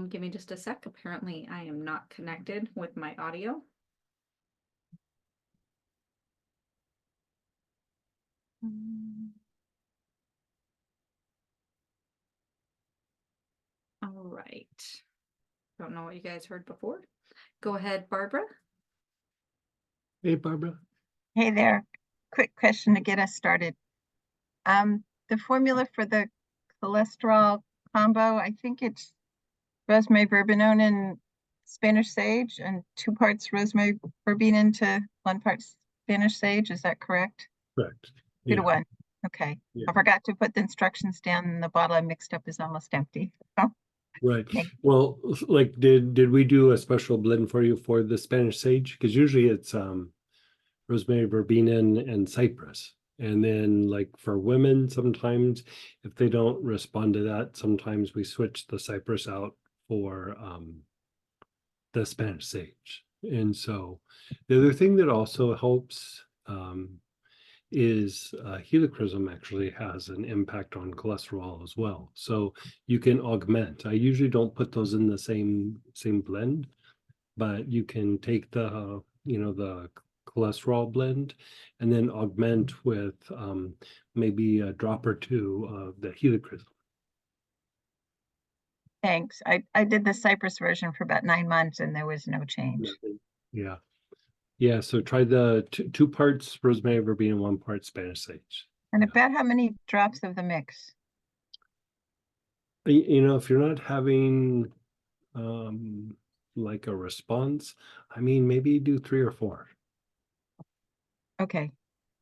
Give me just a sec. Apparently I am not connected with my audio. All right. Don't know what you guys heard before. Go ahead, Barbara. Hey, Barbara. Hey there. Quick question to get us started. The formula for the cholesterol combo, I think it's rosemary, verbenone, and Spanish sage, and 2 parts rosemary, verbena to 1 part Spanish sage. Is that correct? Correct. 2 to Yeah. 1. Okay. Yeah. I forgot to put the instructions down, and the bottle I mixed up is almost empty. Oh, Right. okay. Well, like, did we do a special blend for you for the Spanish sage? Because usually it's rosemary, verbena, and cypress. And then, like, for women, sometimes if they don't respond to that, sometimes we switch the cypress out for the Spanish sage. And so the other thing that also helps is helichrysum actually has an impact on cholesterol as well. So you can augment. I usually don't put those in the same blend, but you can take the the cholesterol blend and then augment with maybe a drop or 2 of the helichrysum. Thanks. I did the cypress version for about 9 months, and there was no change. Yeah. Yeah, so try the 2 parts rosemary, verbena, 1 part Spanish sage. And about how many drops of the mix? If you're not having like a response, I mean, maybe do 3 or 4. Okay.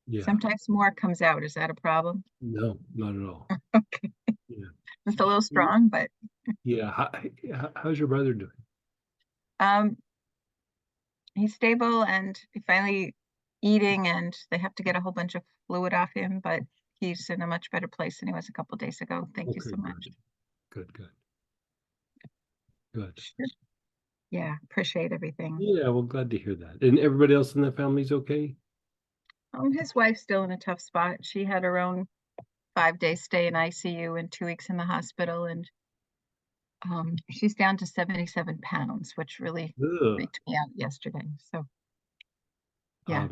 Yeah. Sometimes more comes out. Is that a problem? No, not at all. Okay. Yeah. Just a little strong, but Yeah. How's your brother doing? he's stable and finally eating, and they have to get a whole bunch of fluid off him, but he's in a much better place than he was a couple of days ago. Thank you so much. Good. Good. Sure. Yeah, appreciate everything. Yeah, well, glad to hear that. And everybody else in the family's okay? His wife's still in a tough spot. She had her own 5-day stay in ICU and 2 weeks in the hospital, and she's down to 77 pounds, which really Ugh. freaked me out yesterday. So yeah.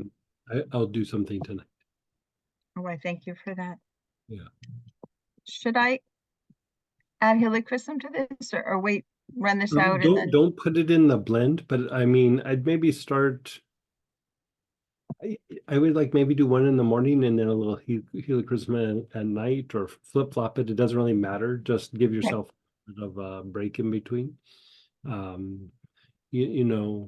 I'll do something tonight. Oh, I thank you for that. Yeah. Should I add helichrysum to this, or wait, run this out and then? Don't put it in the blend, but I mean, I'd maybe start. I would like maybe do 1 in the morning and then a little helichrysum at night, or flip flop it. It doesn't really matter. Just give yourself a bit of a break in between.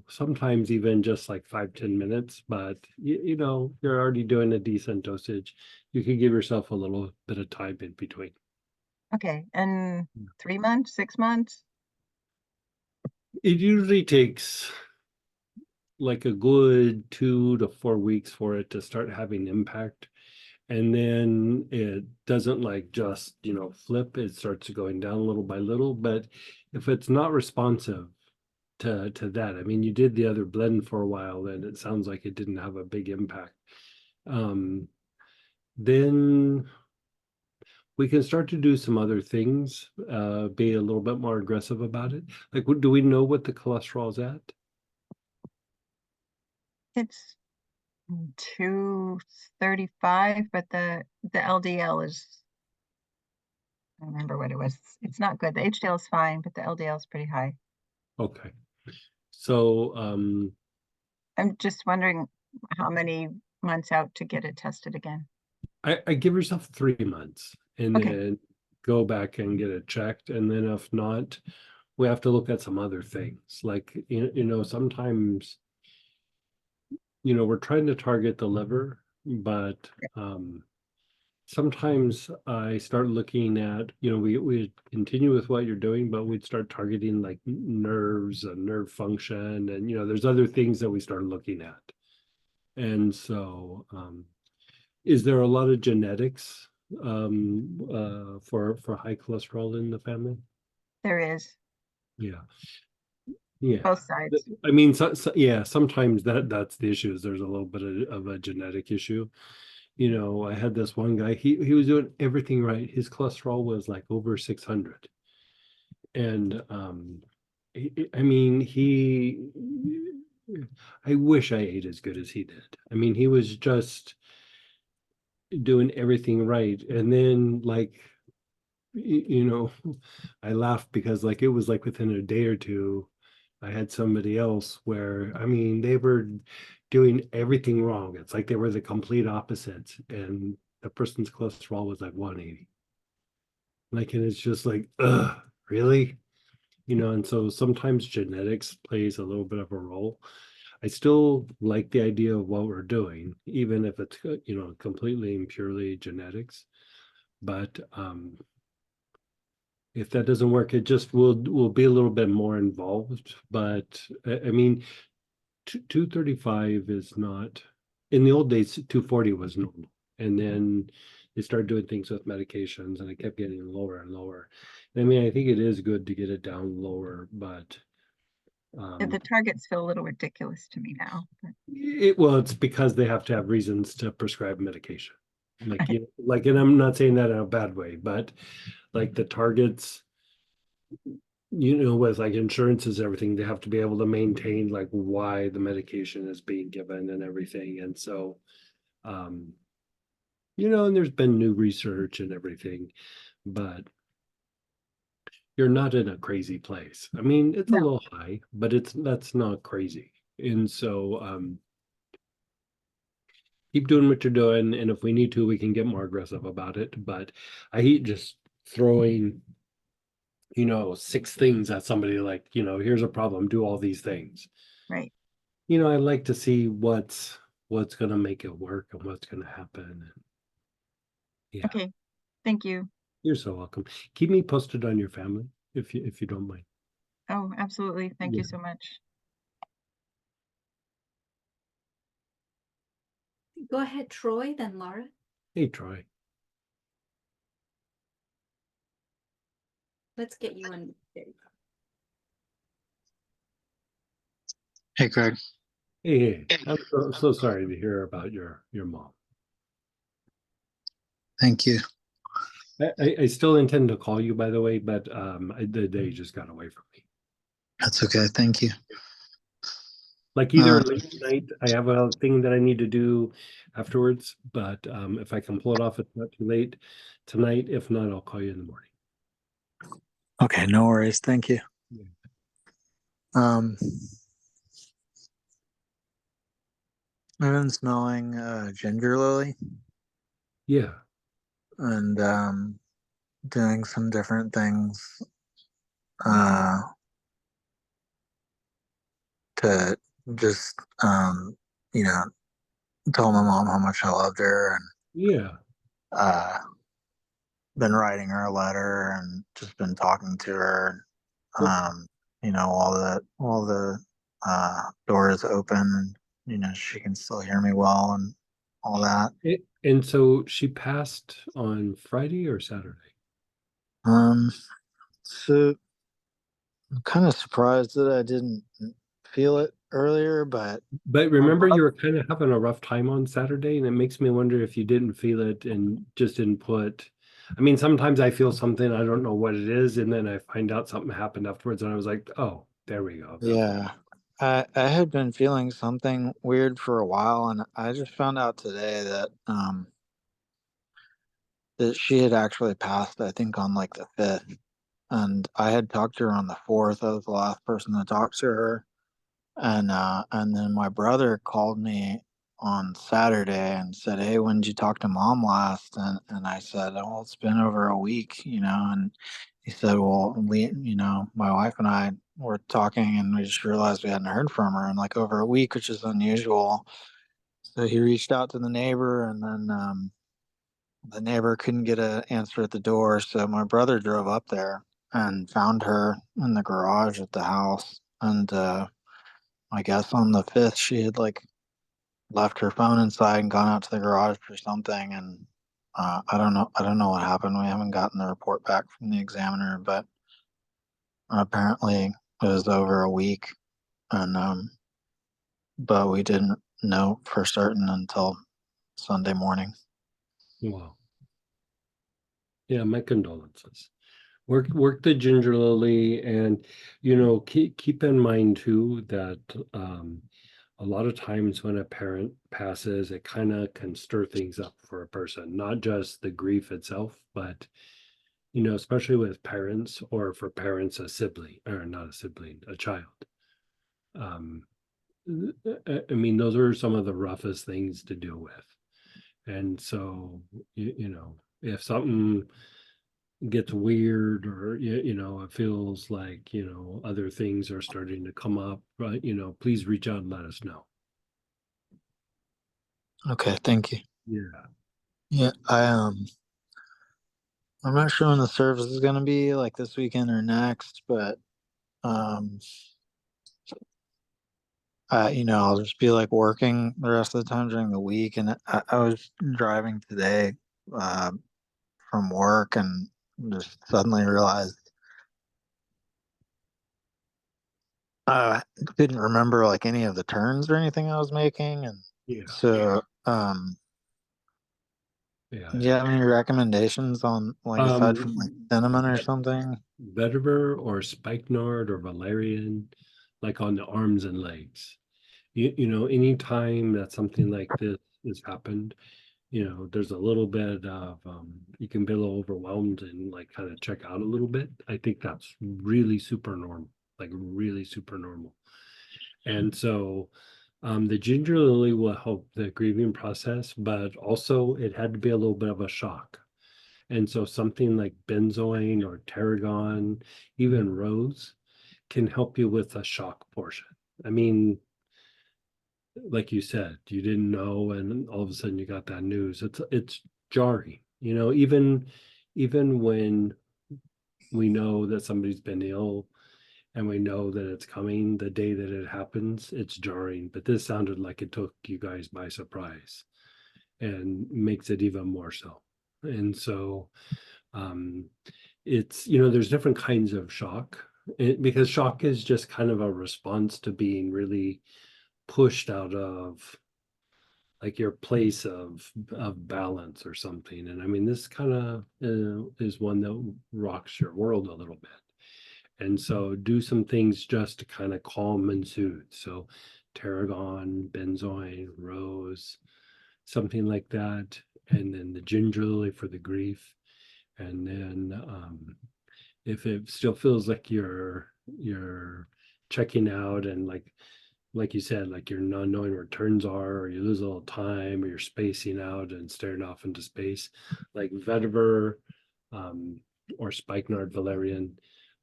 Sometimes even just like 5-10 minutes, but you're already doing a decent dosage. You could give yourself a little bit of time in between. Okay, and 3 months, 6 months? It usually takes like a good 2 to 4 weeks for it to start having impact. And then it doesn't like just, flip, it starts going down little by little. But if it's not responsive to that, I mean, you did the other blend for a while and it sounds like it didn't have a big impact. Then we can start to do some other things, be a little bit more aggressive about it. Like, do we know what the cholesterol is at? It's 235, but the LDL is, I don't remember what it was. It's not good. The HDL is fine, but the LDL is pretty high. Okay. So I'm just wondering how many months out to get it tested again. I give yourself 3 months and Okay. then go back and get it checked. And then if not, we have to look at some other things. Like, sometimes, we're trying to target the liver, but sometimes I start looking at, we continue with what you're doing, but we'd start targeting like nerves and nerve function. And, there's other things that we start looking at. And so, is there a lot of genetics for high cholesterol in the family? There is. Yeah. Both sides. I mean, yeah, sometimes that's the issue, is there's a little bit of a genetic issue. I had this one guy, he was doing everything right. His cholesterol was like over 600. And I mean, I wish I ate as good as he did. I mean, he was just doing everything right. And then like, you know, I laughed because like it was like within a day or two, I had somebody else where, I mean, they were doing everything wrong. It's like they were the complete opposites. And the person's cholesterol was like 180. Like, and it's just like, really? You know, and so sometimes genetics plays a little bit of a role. I still like the idea of what we're doing, even if it's, you know, completely and purely genetics. But if that doesn't work, it just will be a little bit more involved. But I mean, 235 is not, in the old days, 240 was normal. And then they started doing things with medications and it kept getting lower and lower. I mean, I think it is good to get it down lower, but Yeah, the targets feel a little ridiculous to me now. But well, it's because they have to have reasons to prescribe medication. Like, you like, and I'm not saying that in a bad way, but like the targets, you know, with like insurances, everything, they have to be able to maintain like why the medication is being given and everything. And so, um, you know, and there's been new research and everything, but you're not in a crazy place. I mean, it's a no, little high, but that's not crazy. And so, keep doing what you're doing, and if we need to, we can get more aggressive about it. But I hate just throwing, you know, 6 things at somebody like, you know, here's a problem, do all these things. right. You know, I like to see what's gonna make it work and what's gonna happen. Yeah, Okay, thank you. you're so welcome. Keep me posted on your family if you don't mind. Oh, absolutely. Thank Yeah. you so much. Go ahead, Troy, then Laura. Hey, Troy. Let's get you in. There you go. Hey, Greg. Hey, I'm so sorry to hear about your mom. Thank you. I still intend to call you, by the way, but the day just got away from me. That's okay. Thank you. Like either Uh, late night, I have a thing that I need to do afterwards, but if I can pull it off, it's not too late tonight. If not, I'll call you in the morning. okay, no worries. Thank you. Yeah. Um, I've been smelling ginger lily Yeah. and doing some different things uh, to just, you know, tell my mom how much I loved her and Yeah. uh, been writing her a letter and just been talking to her. Well, You know, all the doors open and you know she can still hear me well and all that. and so she passed on Friday or Saturday? Um, so I'm kind of surprised that I didn't feel it earlier, but But my remember, brother, you were kind of having a rough time on Saturday, and it makes me wonder if you didn't feel it and just didn't put. I mean, sometimes I feel something, I don't know what it is, and then I find out something happened afterwards, and I was like, oh, there we go. yeah, I had been feeling something weird for a while, and I just found out today that she had actually passed. I think on like the 5th, and I had talked to her on the 4th. I was the last person to talk to her. And then my brother called me on Saturday and said, "Hey, when did you talk to mom last?" And I said, "Oh, it's been over a week, you know." And he said, "Well, you know, my wife and I were talking, and we just realized we hadn't heard from her in like over a week, which is unusual." So he reached out to the neighbor, and then the neighbor couldn't get an answer at the door, so my brother drove up there and found her in the garage at the house, and I guess on the 5th, she had like left her phone inside and gone out to the garage for something. And I don't know. I don't know what happened. We haven't gotten the report back from the examiner, but apparently it was over a week. And but we didn't know for certain until Sunday morning. Wow. Yeah, my condolences. Work the ginger lily, and keep in mind too that a lot of times when a parent passes, it kind of can stir things up for a person, not just the grief itself, but especially with parents, or for parents, a sibling, or not a sibling, a child. Um, I mean, those are some of the roughest things to deal with. And so, if something gets weird, or it feels like other things are starting to come up, right, please reach out and let us know. Okay, thank you. Yeah. Yeah, I'm not sure when the service is gonna be, like this weekend or next, but I'll just be like working the rest of the time during the week, and I was driving today uh, from work and just suddenly realized I didn't remember like any of the turns or anything I was making, and Yeah. so Yeah. do you have any recommendations on, like, aside from like cinnamon or something? Vetiver or spikenard or valerian, like on the arms and legs. Anytime that something like this has happened, there's a little bit of you can be a little overwhelmed and like kind of check out a little bit. I think that's really super normal, like really super normal. And so the ginger lily will help the grieving process, but also it had to be a little bit of a shock. And so something like benzoin or tarragon, even rose, can help you with the shock portion. I mean, like you said, you didn't know, and all of a sudden you got that news. It's jarring, even when we know that somebody's been ill and we know that it's coming, the day that it happens, it's jarring. But this sounded like it took you guys by surprise, and makes it even more so. And so um it's there's different kinds of shock, because shock is just kind of a response to being really pushed out of like your place of balance or something. And I mean, this kind of is one that rocks your world a little bit. And so do some things just to kind of calm and soothe. So tarragon, benzoin, rose, something like that. And then the ginger lily for the grief. And then if it still feels like you're checking out, and like you said, like you're not knowing where turns are, or you lose a little time, or you're spacing out and staring off into space, like vetiver or spikenard valerian,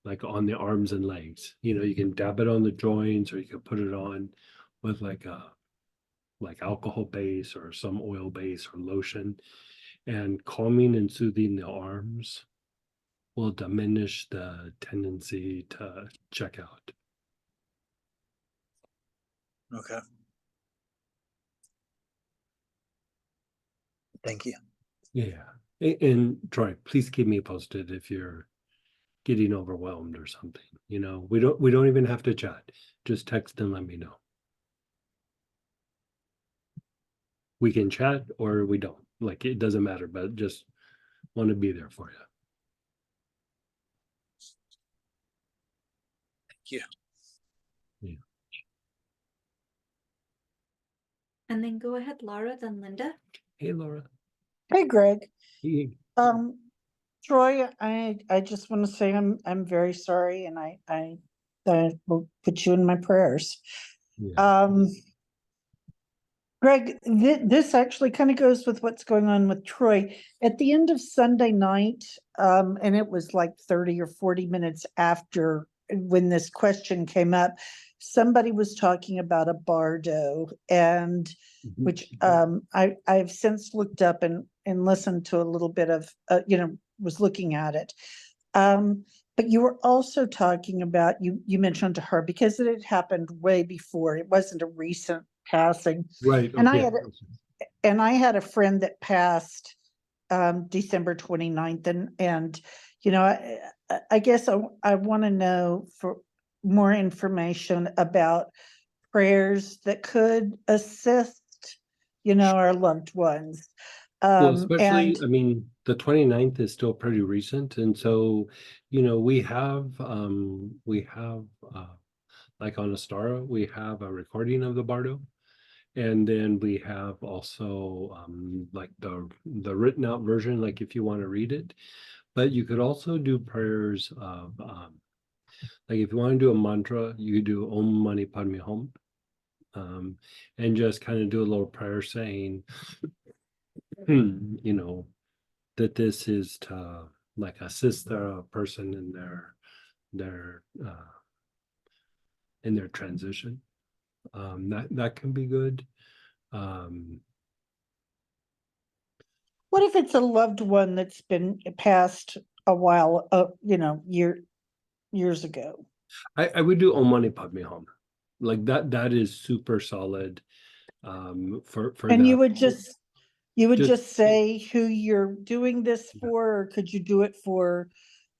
like on the arms and legs. You can dab it on the joints, or you can put it on with like alcohol base or some oil base or lotion, and calming and soothing the arms will diminish the tendency to check out. Okay. Thank you. Yeah. And Troy, please keep me posted if you're getting overwhelmed or something. We don't even have to chat. Just text and let me know. We can chat or we don't. Like, it doesn't matter, but just want to be there for you. Thank you. Yeah. And then go ahead, Laura, then Linda. Hey, Laura. Hey, Greg. Hey. Troy, I just want to say I'm very sorry, and I will put you in my prayers. Yeah. Greg, this actually kind of goes with what's going on with Troy. At the end of Sunday night, and it was like 30 or 40 minutes after when this question came up, somebody was talking about a bardo, and which I've since looked up and listened to a little bit of, was looking at it. But you were also talking about, you mentioned to her, because it had happened way before, it wasn't a recent passing. Right. And Okay. I had a friend that passed December 29th, and I guess I want to know for more information about prayers that could assist our loved ones. Well, And especially, I mean, the 29th is still pretty recent, and so, we have like on Astara, we have a recording of the Bardo. And then we have also like the written out version, like if you want to read it. But you could also do prayers of like if you want to do a mantra, you could do OmManiPadmeHum. And just kind of do a little prayer saying, that this is to like assist the person their in their transition. That can be good. what if it's a loved one that's been passed a while, years ago? I would do OmManiPadmeHum. Like that is super solid for And that. you would Just just say who you're doing this for, or could you do it for,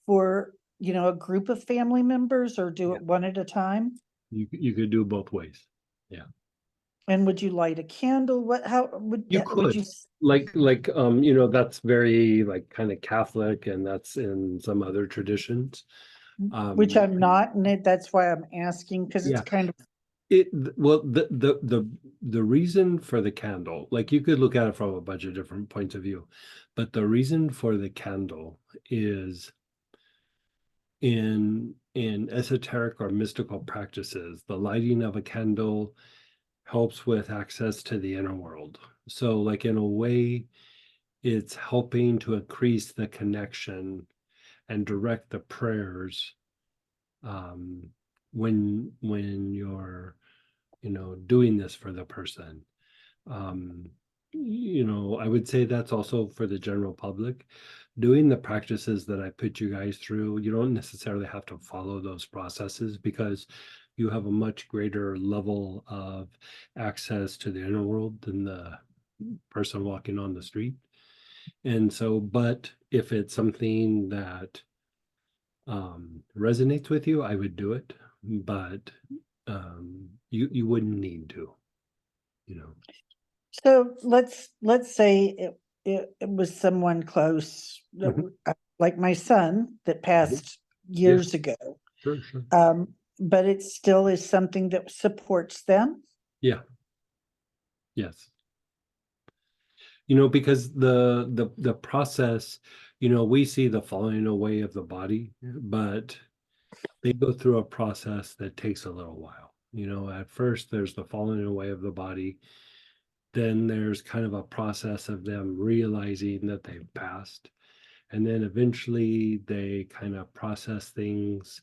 a group of family members, or do Yeah. it one at a time? you could do both ways. And would you light a candle? How would You would you? could that's very like kind of Catholic, and that's in some other traditions. Which I'm not, and that's why I'm asking, because it's Yeah. kind of, Well, the reason for the candle, like you could look at it from a bunch of different points of view, but the reason for the candle is in esoteric or mystical practices, the lighting of a candle helps with access to the inner world. So like in a way, it's helping to increase the connection and direct the prayers when you're doing this for the person. I would say that's also for the general public. Doing the practices that I put you guys through, you don't necessarily have to follow those processes because you have a much greater level of access to the inner world than the person walking on the street. And so, but if it's something that resonates with you, I would do it, but you wouldn't need to, so let's say it was someone close, like my son that passed years ago. Sure, sure. But it still is something that supports them. Yeah. Yes. Because the process, we see the falling away of the body, but they go through a process that takes a little while. At first there's the falling away of the body. Then there's kind of a process of them realizing that they've passed. And then eventually they kind of process things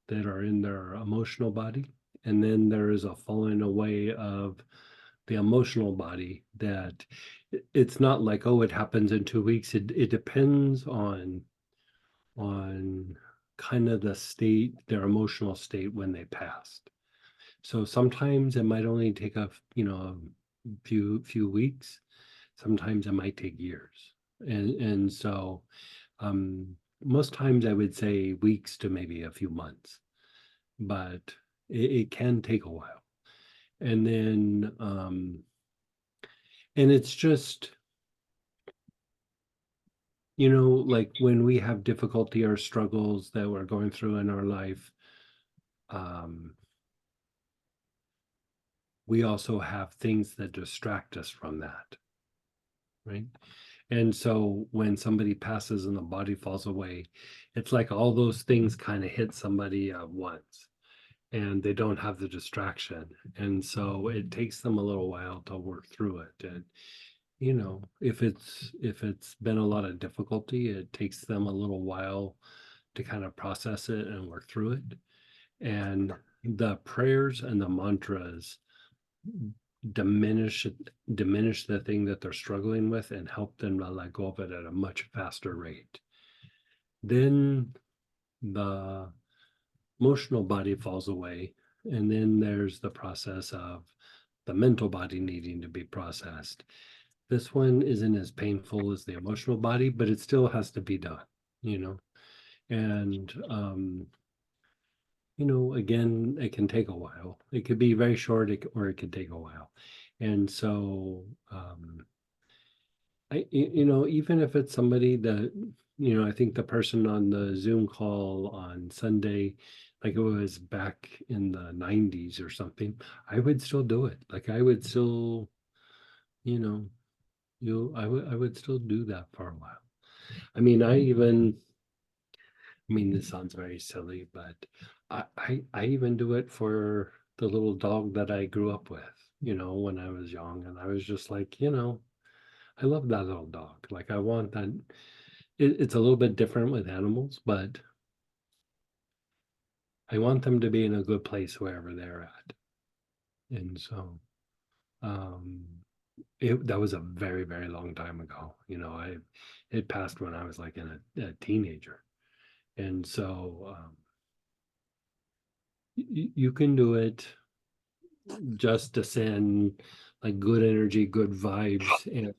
that are in their emotional body. And then there is a falling away of the emotional body that it's not like, oh, it happens in 2 weeks. It depends on kind of the state, their emotional state when they passed. So sometimes it might only take a few weeks. Sometimes it might take years. And so most times I would say weeks to maybe a few months, but it can take a while. And then and it's just like when we have difficulty or struggles that we're going through in our life, we also have things that distract us from that, right? And so when somebody passes and the body falls away, it's like all those things kind of hit somebody at once, and they don't have the distraction. And so it takes them a little while to work through it. And if it's been a lot of difficulty, it takes them a little while to kind of process it and work through it. And the prayers and the mantras diminish the thing that they're struggling with and help them to let go of it at a much faster rate. Then the emotional body falls away, and then there's the process of the mental body needing to be processed. This one isn't as painful as the emotional body, but it still has to be done, and again, it can take a while. It could be very short, or it could take a while. And so Even if it's somebody that, I think the person on the Zoom call on Sunday, like it was back in the 90s or something, I would still do it. Like I would still, I would still do that for a while. I mean, this sounds very silly, but I even do it for the little dog that I grew up with, when I was young, and I was just like, I love that little dog. Like I want that. It's a little bit different with animals, but I want them to be in a good place wherever they're at. And so, um, that was a very, very long time ago. It passed when I was like a teenager. And so, you can do it just to send like good energy, good vibes, and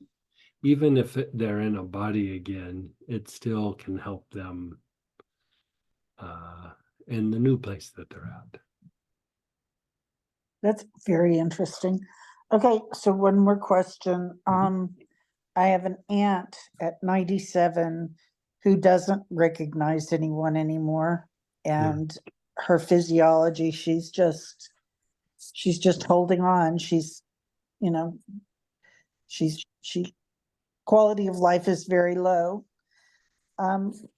even if they're in a body again, it still can help them uh, in the new place that they're at. That's very interesting. Okay, so one more question. I have an aunt at 97 who doesn't recognize anyone anymore. And her physiology, she's just holding on. You know, she quality of life is very low.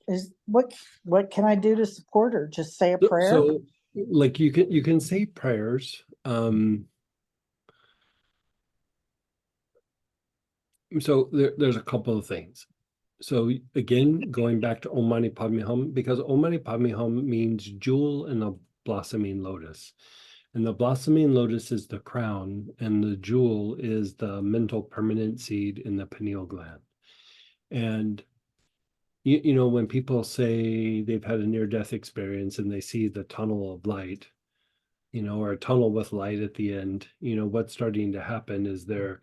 Is what can I do to support her? Just say a prayer? So like you can say prayers. So there's a couple of things. So again, going back to OmManiPadmeHum, because OmManiPadmeHum means jewel in a blossoming lotus. And the blossoming lotus is the crown, and the jewel is the mental permanent seed in the pineal gland. And when people say they've had a near-death experience and they see the tunnel of light, or a tunnel with light at the end, what's starting to happen is they're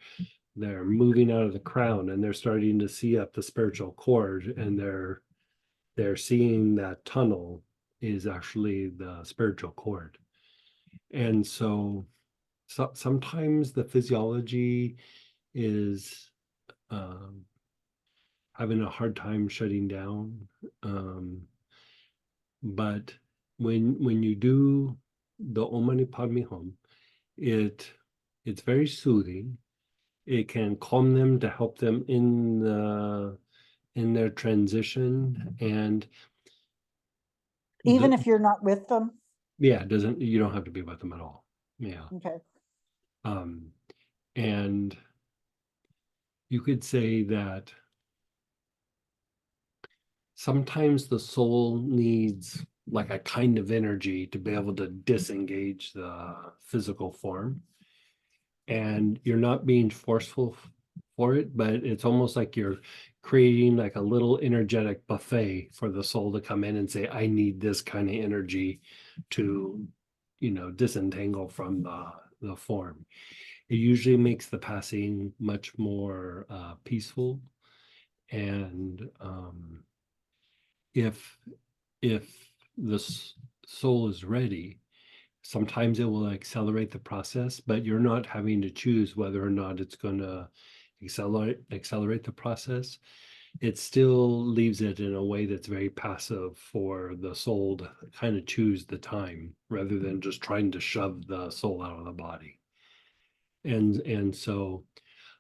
moving out of the crown and they're starting to see up the spiritual cord, and they're seeing that tunnel is actually the spiritual cord. And so sometimes the physiology is having a hard time shutting down. But when you do the OmManiPadmeHum, it's very soothing. It can calm them to help them in their transition. And Even if you're not with them? yeah, you don't have to be with them at all. Yeah. Okay. And you could say that sometimes the soul needs like a kind of energy to be able to disengage the physical form. And you're not being forceful for it, but it's almost like you're creating like a little energetic buffet for the soul to come in and say, I need this kind of energy to, disentangle from the form. It usually makes the passing much more peaceful. And if the soul is ready, sometimes it will accelerate the process, but you're not having to choose whether or not it's going to accelerate the process. It still leaves it in a way that's very passive for the soul to kind of choose the time rather than just trying to shove the soul out of the body. And so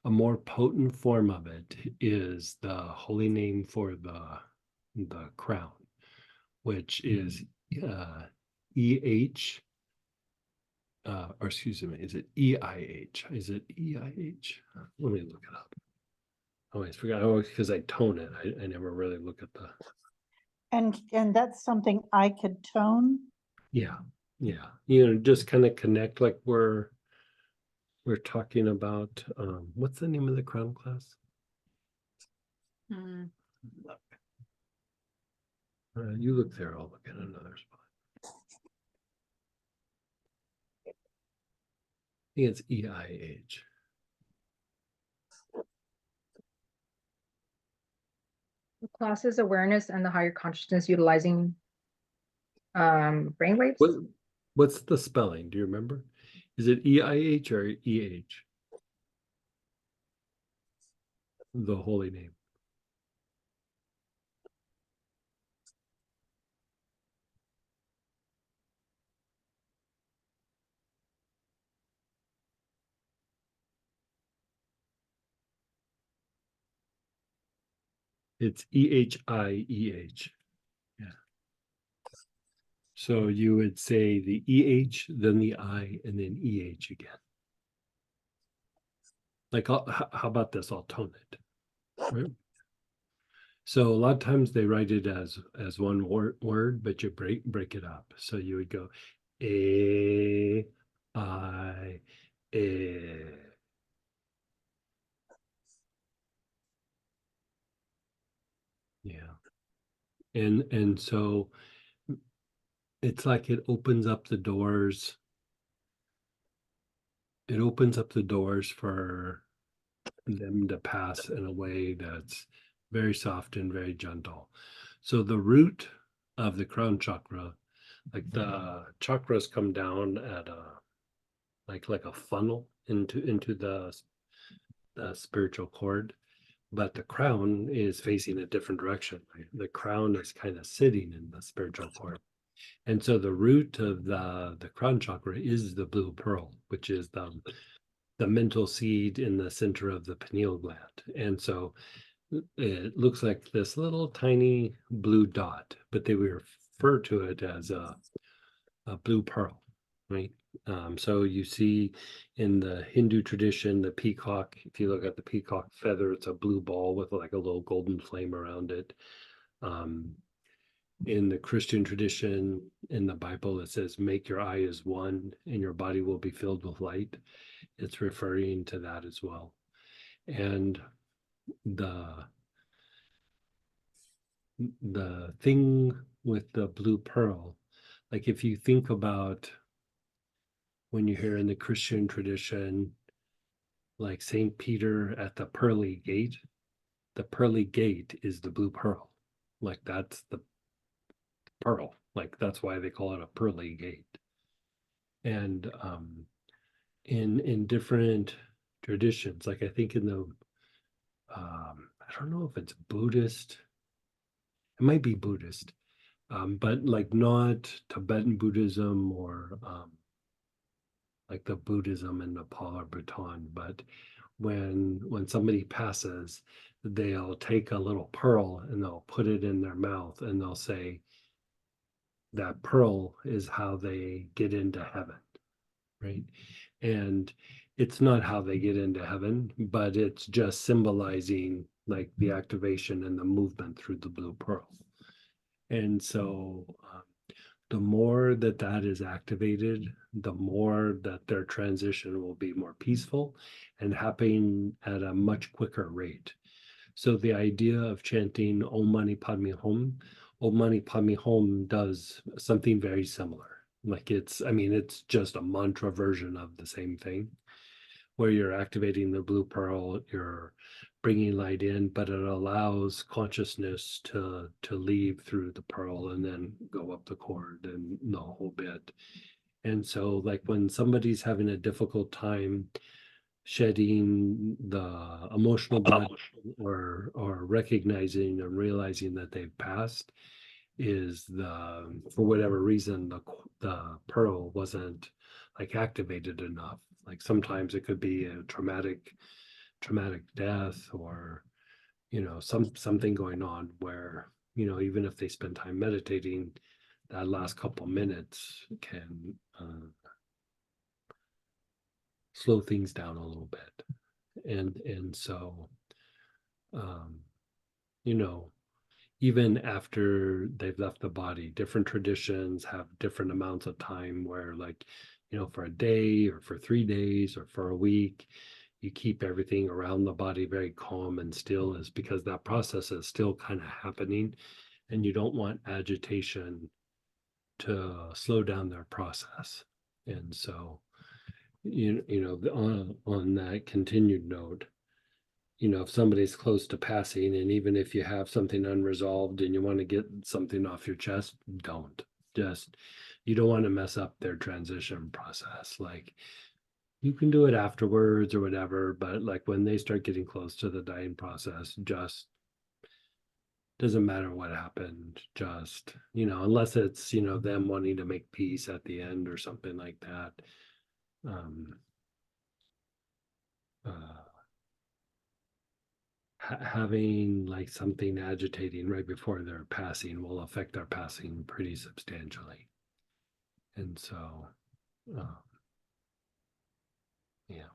a more potent form of it is the holy name for the crown, which is EH, or excuse me, is it EIH? Is it EIH? Let me look it up. I always forget, because I tone it. I never really look at the. And that's something I could tone? Yeah. Just kind of connect like we're talking about. What's the name of the crown class? You look there, I'll look at another spot. I think it's EIH. The class is awareness and the higher consciousness utilizing brainwaves. What's the spelling? Do you remember? Is it EIH or EH? the holy name. It's EHIEH. Yeah. So you would say the EH, then the I, and then EH again. Like, how about this? I'll tone it. Right? So a lot of times they write it as one word, but you break it up. So you would go A, I, A. Yeah. And so it's like it opens up the doors. It opens up the doors for them to pass in a way that's very soft and very gentle. So the root of the crown chakra, like the chakras come down at a like a funnel into the spiritual cord, but the crown is facing a different direction. Right? The crown is kind of sitting in the spiritual cord. And so the root of the crown chakra is the blue pearl, which is the mental seed in the center of the pineal gland. And so it looks like this little tiny blue dot, but they refer to it as a blue pearl, right? So you see in the Hindu tradition, the peacock, if you look at the peacock feather, it's a blue ball with like a little golden flame around it. In the Christian tradition, in the Bible, it says, make your eye as one and your body will be filled with light. It's referring to that as well. And the thing with the blue pearl, like if you think about when you hear in the Christian tradition, like Saint Peter at the pearly gate is the blue pearl. Like that's the pearl. Like that's why they call it a pearly gate. And in different traditions, like I think in the I don't know if it's Buddhist, it might be Buddhist, but like not Tibetan Buddhism or like the Buddhism in Nepal or Bhutan, but when somebody passes, they'll take a little pearl and they'll put it in their mouth and they'll say that pearl is how they get into heaven, right? And it's not how they get into heaven, but it's just symbolizing like the activation and the movement through the blue pearl. And so the more that is activated, the more that their transition will be more peaceful and happening at a much quicker rate. So the idea of chanting OmManiPadmeHum, OmManiPadmeHum does something very similar. Like it's just a mantra version of the same thing, where you're activating the blue pearl, you're bringing light in, but it allows consciousness to leave through the pearl and then go up the cord and the whole bit. And so like when somebody's having a difficult time shedding the emotional blood or recognizing and realizing that they've passed, is for whatever reason the pearl wasn't like activated enough. Like sometimes it could be a traumatic death or something going on where even if they spend time meditating, that last couple minutes can slow things down a little bit. And so even after they've left the body, different traditions have different amounts of time where like for a day or for 3 days or for a week, you keep everything around the body very calm and still, is because that process is still kind of happening and you don't want agitation to slow down their process. And so on that continued note, if somebody's close to passing, and even if you have something unresolved and you want to get something off your chest, you don't want to mess up their transition process. Like You can do it afterwards or whatever, but like when they start getting close to the dying process, just doesn't matter what happened, just, unless it's, them wanting to make peace at the end or something like that. Having like something agitating right before their passing will affect their passing pretty substantially. And so, yeah.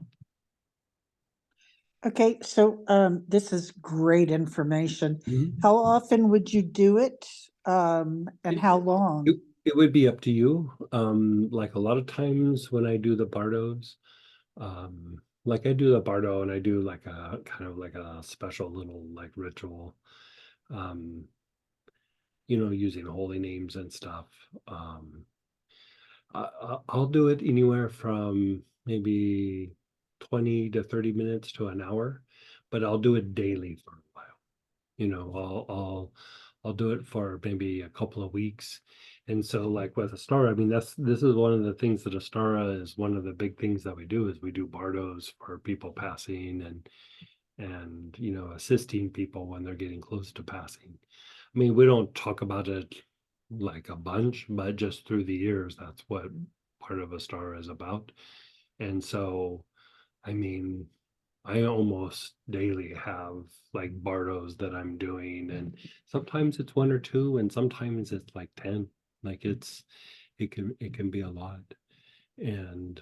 Okay, so this is great information. Mhm. How often would you do it? And how long? It would be up to you. Like a lot of times when I do the bardos, like I do the bardo and I do like a kind of like a special little like ritual, using holy names and stuff. I'll do it anywhere from maybe 20 to 30 minutes to an hour, but I'll do it daily for a while. I'll do it for maybe a couple of weeks. And so like with Astara, I mean, this is one of the things that Astara is one of the big things that we do is we do bardos for people passing and assisting people when they're getting close to passing. I mean, we don't talk about it like a bunch, but just through the years, that's what part of Astara is about. And so, I mean, I almost daily have like bardos that I'm doing, and sometimes it's one or two, and sometimes it's like 10. Like it can be a lot. And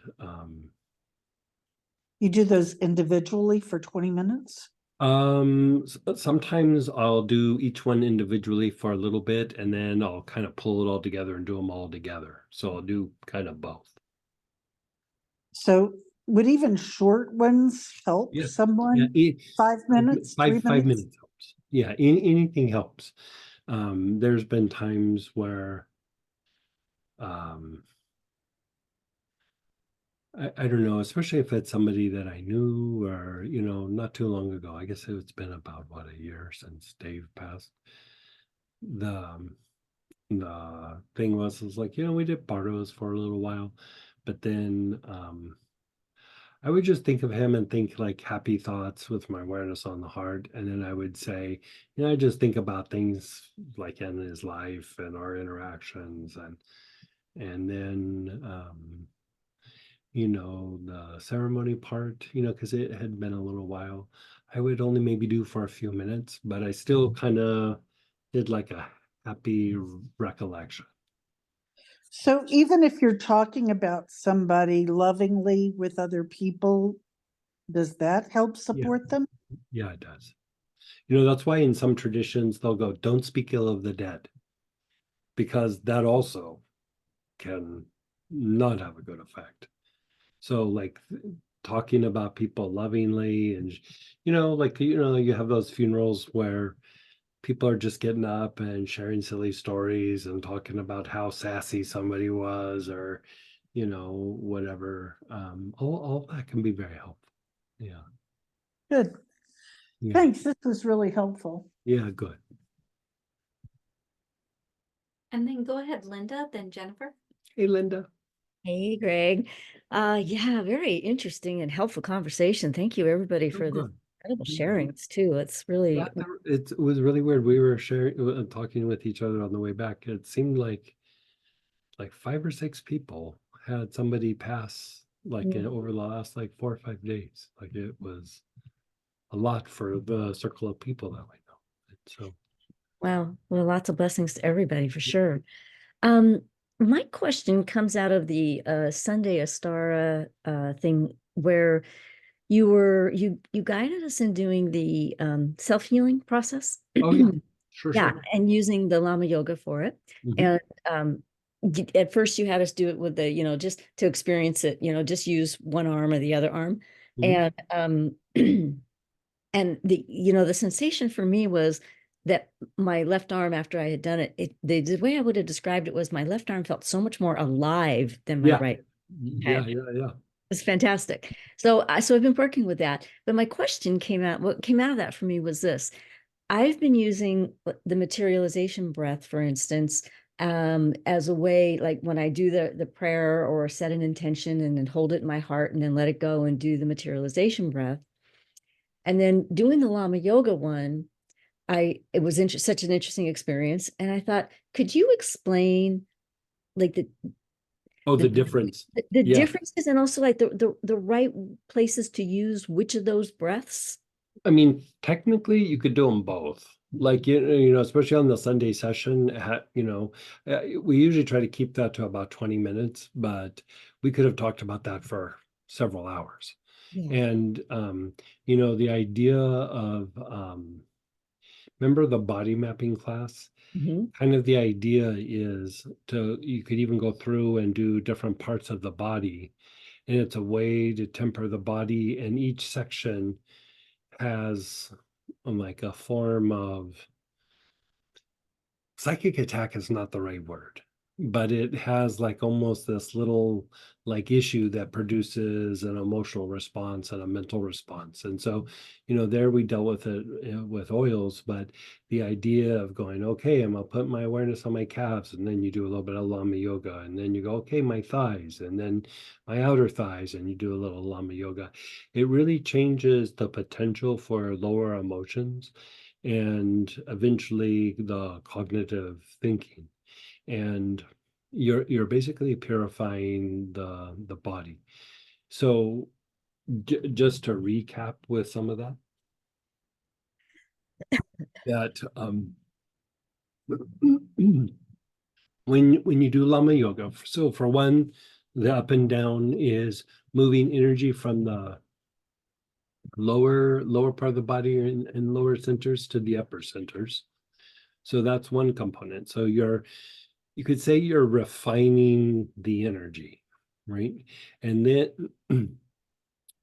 You do those individually for 20 minutes? sometimes I'll do each one individually for a little bit, and then I'll kind of pull it all together and do them all together. So I'll do kind of both. So would even short ones help Yeah. someone? Yeah, 5 minutes, 3 5 minutes? minutes helps. Yeah, anything helps. There's been times where I don't know, especially if it's somebody that I knew or, not too long ago. I guess it's been about a year since Dave passed. The thing was like, we did bardos for a little while, but then I would just think of him and think like happy thoughts with my awareness on the heart. And then I would say, I just think about things like in his life and our interactions and then the ceremony part, because it had been a little while, I would only maybe do for a few minutes, but I still kind of did like a happy recollection. So even if you're talking about somebody lovingly with other people, does that help support them? Yeah, it does. That's why in some traditions they'll go, don't speak ill of the dead, because that also can not have a good effect. So like talking about people lovingly and, like, you have those funerals where people are just getting up and sharing silly stories and talking about how sassy somebody was or, whatever. All that can be very helpful. Yeah. Good. Yeah. Thanks. This was really helpful. Yeah, good. And then go ahead, Linda, then Jennifer. Hey, Linda. Hey, Greg. Yeah, very interesting and helpful conversation. Thank you, everybody, for the Good. incredible Yeah. sharings too. It's really It was really weird. We were sharing, talking with each other on the way back. It seemed like 5 or 6 people had somebody pass over the last 4 or 5 days. Like it was a lot for the circle of people that we know. And so wow. Well, lots of blessings to everybody for sure. My question comes out of the Sunday Astara thing where you guided us in doing the self-healing process. oh yeah, sure. Yeah, and using the Lama yoga for it. Mhm. And at first you had us do it with the, just to experience it, just use one arm or the other arm. Mhm. And and the sensation for me was that my left arm, after I had done it, the way I would have described it was my left arm felt so much more alive than my Yeah. right. Yeah. It's fantastic. So I've been working with that. But my question what came out of that for me was this. I've been using the materialization breath, for instance, as a way, like when I do the prayer or set an intention and then hold it in my heart and then let it go and do the materialization breath. And then doing the Lama Yoga one, it was such an interesting experience. And I thought, could you explain like Oh, the the difference. the Yeah. differences and also like the right places to use which of those breaths? I mean, technically, you could do them both. Like, you know, especially on the Sunday session, you know, we usually try to keep that to about 20 minutes, but we could have talked about that for several hours. Yeah. And, you know, the idea of, remember the body mapping class? Mhm. Kind of the idea is you could even go through and do different parts of the body. And it's a way to temper the body, and each section has like a form of psychic attack is not the right word, but it has like almost this little like issue that produces an emotional response and a mental response. And so, you know, there we dealt with it with oils, but the idea of going, okay, I'm gonna put my awareness on my calves, and then you do a little bit of Lama yoga, and then you go, okay, my thighs, and then my outer thighs, and you do a little Lama yoga. It really changes the potential for lower emotions and eventually the cognitive thinking. And you're basically purifying the body. So just to recap with some of that, when you do Lama yoga, so for one, the up and down is moving energy from the lower part of the body and lower centers to the upper centers. So that's one component. So you could say you're refining the energy, right? And then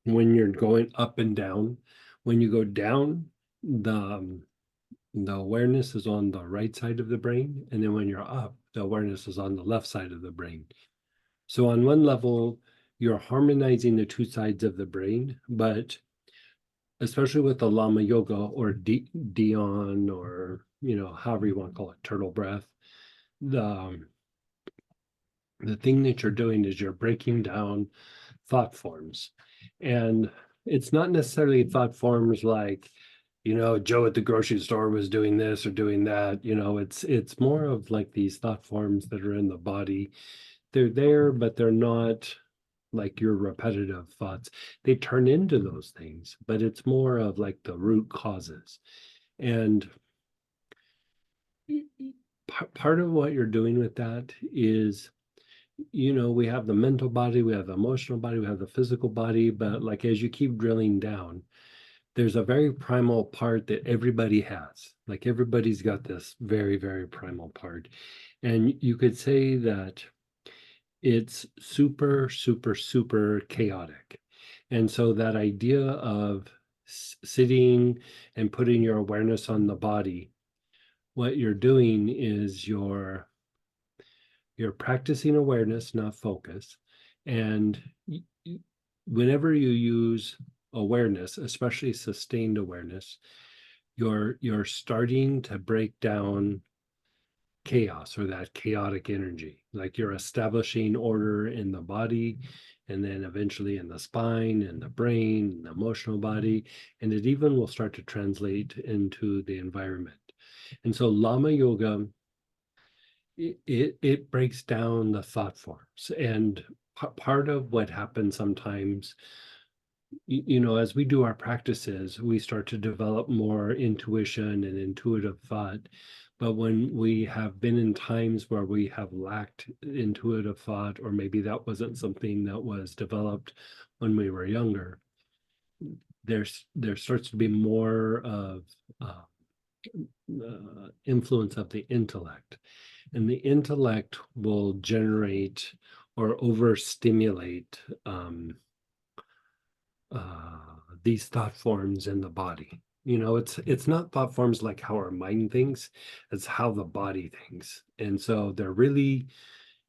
when you're going up and down, when you go down, the awareness is on the right side of the brain, and then when you're up, the awareness is on the left side of the brain. So on one level, you're harmonizing the two sides of the brain, but especially with the Lama Yoga or Dion, or you know, however you want to call it, turtle breath, the thing that you're doing is you're breaking down thought forms. And it's not necessarily thought forms like, you know, Joe at the grocery store was doing this or doing that. You know, it's more of like these thought forms that are in the body. They're there, but they're not like your repetitive thoughts. They turn into those things, but it's more of like the root causes. And part of what you're doing with that is, you know, we have the mental body, we have the emotional body, we have the physical body, but like as you keep drilling down, there's a very primal part that everybody has. Like everybody's got this very, very primal part. And you could say that it's super, super, super chaotic. And so that idea of sitting and putting your awareness on the body, what you're doing is you're practicing awareness, not focus. And whenever you use awareness, especially sustained awareness, you're starting to break down chaos or that chaotic energy. Like you're establishing order in the body, and then eventually in the spine and the brain and the emotional body, and it even will start to translate into the environment. And so Lama Yoga, it breaks down the thought forms. And part of what happens sometimes, you know, as we do our practices, we start to develop more intuition and intuitive thought. But when we have been in times where we have lacked intuitive thought, or maybe that wasn't something that was developed when we were younger, there starts to be more of influence of the intellect. And the intellect will generate or overstimulate these thought forms in the body. You know, it's not thought forms like how our mind thinks, it's how the body thinks. And so they're really,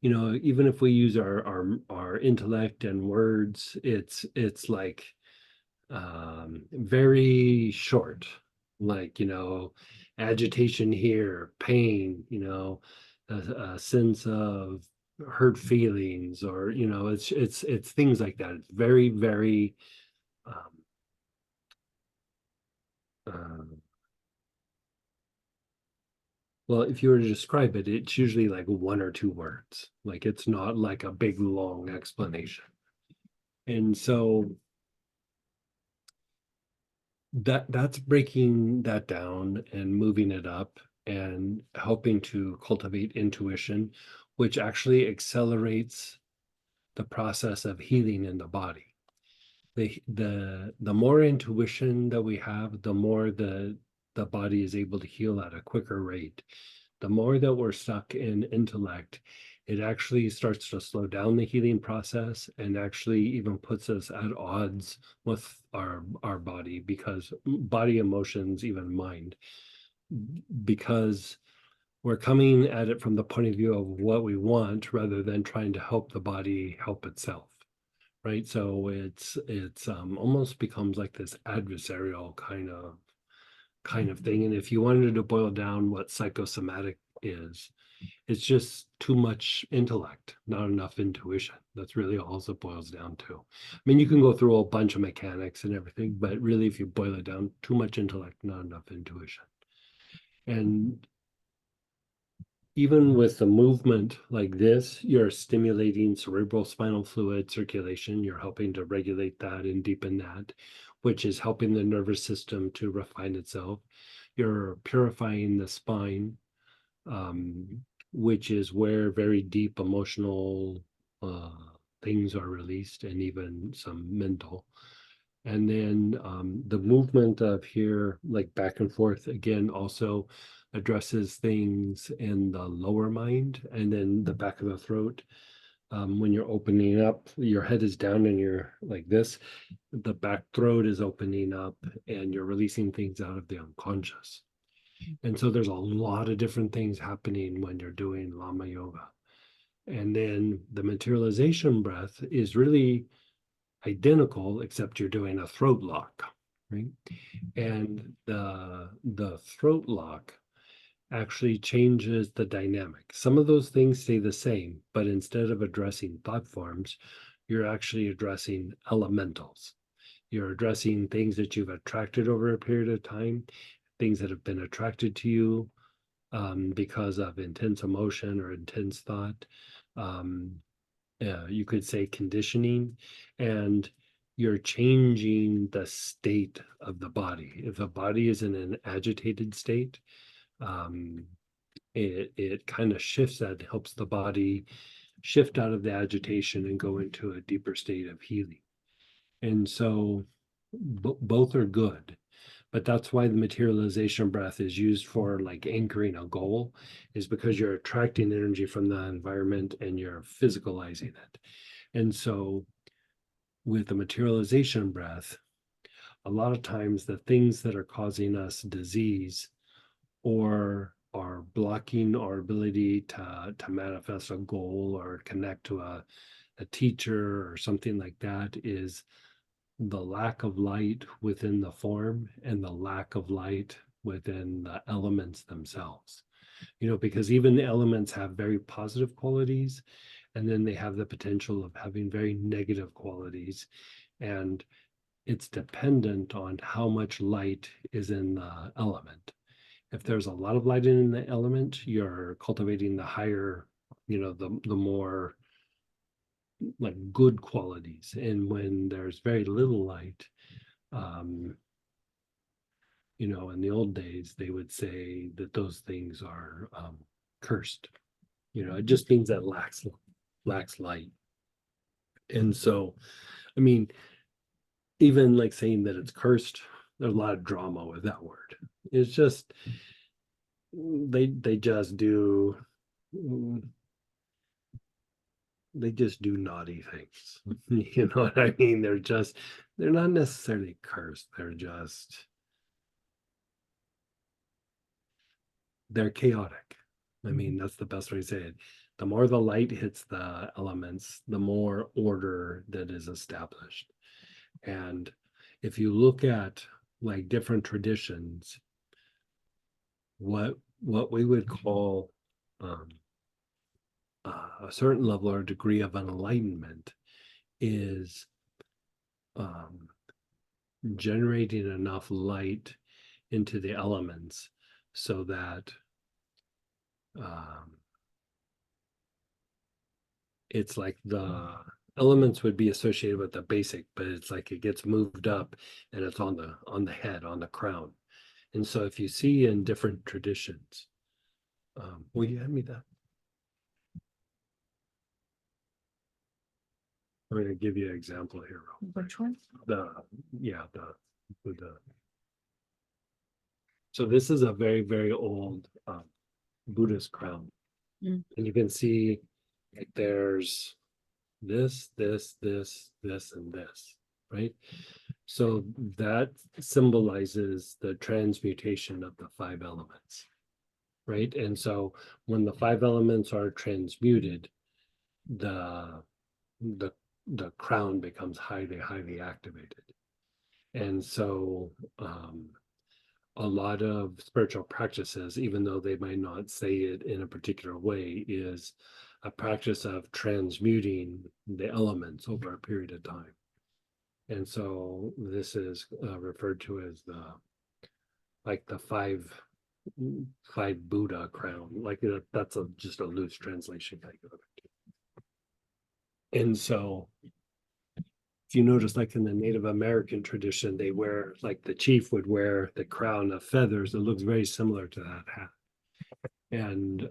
you know, even if we use our intellect and words, it's like very short, like, you know, agitation here, pain, you know, a sense of hurt feelings, or it's things like that. It's very, very well, if you were to describe it, it's usually like one or two words. Like it's not like a big long explanation. And so that's breaking that down and moving it up and helping to cultivate intuition, which actually accelerates the process of healing in the body. The more intuition that we have, the more the body is able to heal at a quicker rate. The more that we're stuck in intellect, it actually starts to slow down the healing process and actually even puts us at odds with our body, because body, emotions, even mind, because we're coming at it from the point of view of what we want rather than trying to help the body help itself. Right. So it's almost becomes like this adversarial kind of thing. And if you wanted to boil down what psychosomatic is, it's just too much intellect, not enough intuition. That's really all it boils down to. I mean, you can go through a bunch of mechanics and everything, but really, if you boil it down, too much intellect, not enough intuition. And even with the movement like this, you're stimulating cerebral spinal fluid circulation. You're helping to regulate that and deepen that, which is helping the nervous system to refine itself. You're purifying the spine, which is where very deep emotional things are released, and even some mental. And then the movement of here, like back and forth, again, also addresses things in the lower mind and then the back of the throat. When you're opening up, your head is down and you're like this, the back throat is opening up and you're releasing things out of the unconscious. And so there's a lot of different things happening when you're doing Lama yoga. And then the materialization breath is really identical, except you're doing a throat lock, right? And the throat lock actually changes the dynamic. Some of those things stay the same, but instead of addressing thought forms, you're actually addressing elementals. You're addressing things that you've attracted over a period of time, things that have been attracted to you because of intense emotion or intense thought. You could say conditioning, and you're changing the state of the body. If the body is in an agitated state, it kind of shifts that, helps the body shift out of the agitation and go into a deeper state of healing. And so both are good, but that's why the materialization breath is used for like anchoring a goal, is because you're attracting energy from the environment and you're physicalizing it. And so with the materialization breath, a lot of times the things that are causing us disease or are blocking our ability to manifest a goal or connect to a teacher or something like that is the lack of light within the form and the lack of light within the elements themselves. Because even the elements have very positive qualities, and then they have the potential of having very negative qualities. And it's dependent on how much light is in the element. If there's a lot of light in the element, you're cultivating the higher, the more like good qualities. And when there's very little light, in the old days, they would say that those things are cursed. It just means that lacks light. And so, I mean, even like saying that it's cursed, there's a lot of drama with that word. It's just they just do naughty things. You know what I mean? They're not necessarily cursed. They're chaotic. I mean, that's the best way to say it. The more the light hits the elements, the more order that is established. And if you look at like different traditions, what we would call a certain level or degree of enlightenment is generating enough light into the elements so that it's like the elements would be associated with the basic, but it's like it gets moved up and it's on the head, on the crown. And so if you see in different traditions, will you hand me that? I'm going to give you an example here. Which one? The so this is a very, very old Buddhist crown. Mm. And you can see like there's this, and this, right? So that symbolizes the transmutation of the 5 elements, right? And so when the 5 elements are transmuted, the crown becomes highly, highly activated. And so a lot of spiritual practices, even though they might not say it in a particular way, is a practice of transmuting the elements over a period of time. And so this is referred to as the five Buddha crown. Like that's just a loose translation kind of it. And so if you notice, like in the Native American tradition, they wear, like the chief would wear the crown of feathers. It looks very similar to that hat. And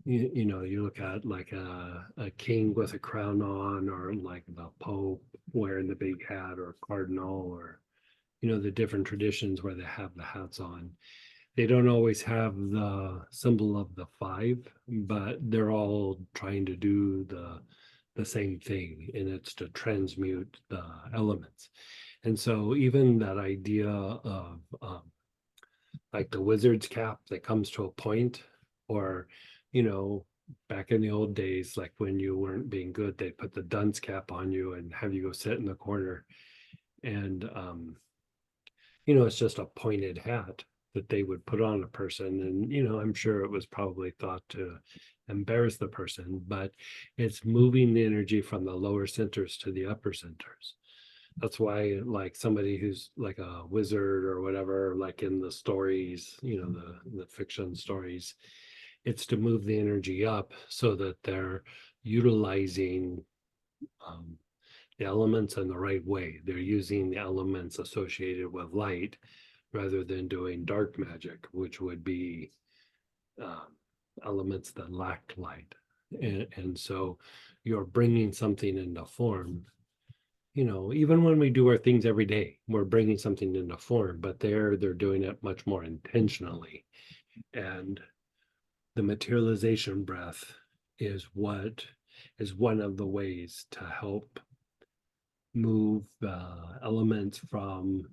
you know, you look at like a king with a crown on, or like the Pope wearing the big hat, or a cardinal, or you know, the different traditions where they have the hats on. They don't always have the symbol of the 5, but they're all trying to do the same thing, and it's to transmute the elements. And so even that idea of like the wizard's cap that comes to a point, or you know, back in the old days, like when you weren't being good, they put the dunce cap on you and have you go sit in the corner. And you know, it's just a pointed hat that they would put on a person. And you know, I'm sure it was probably thought to embarrass the person, but it's moving the energy from the lower centers to the upper centers. That's why, like somebody who's like a wizard or whatever, like in the stories, you know, the fiction stories, it's to move the energy up so that they're utilizing the elements in the right way. They're using the elements associated with light rather than doing dark magic, which would be elements that lack light. And so you're bringing something into form. You know, even when we do our things every day, we're bringing something into form, but they're doing it much more intentionally. And the materialization breath is one of the ways to help move elements from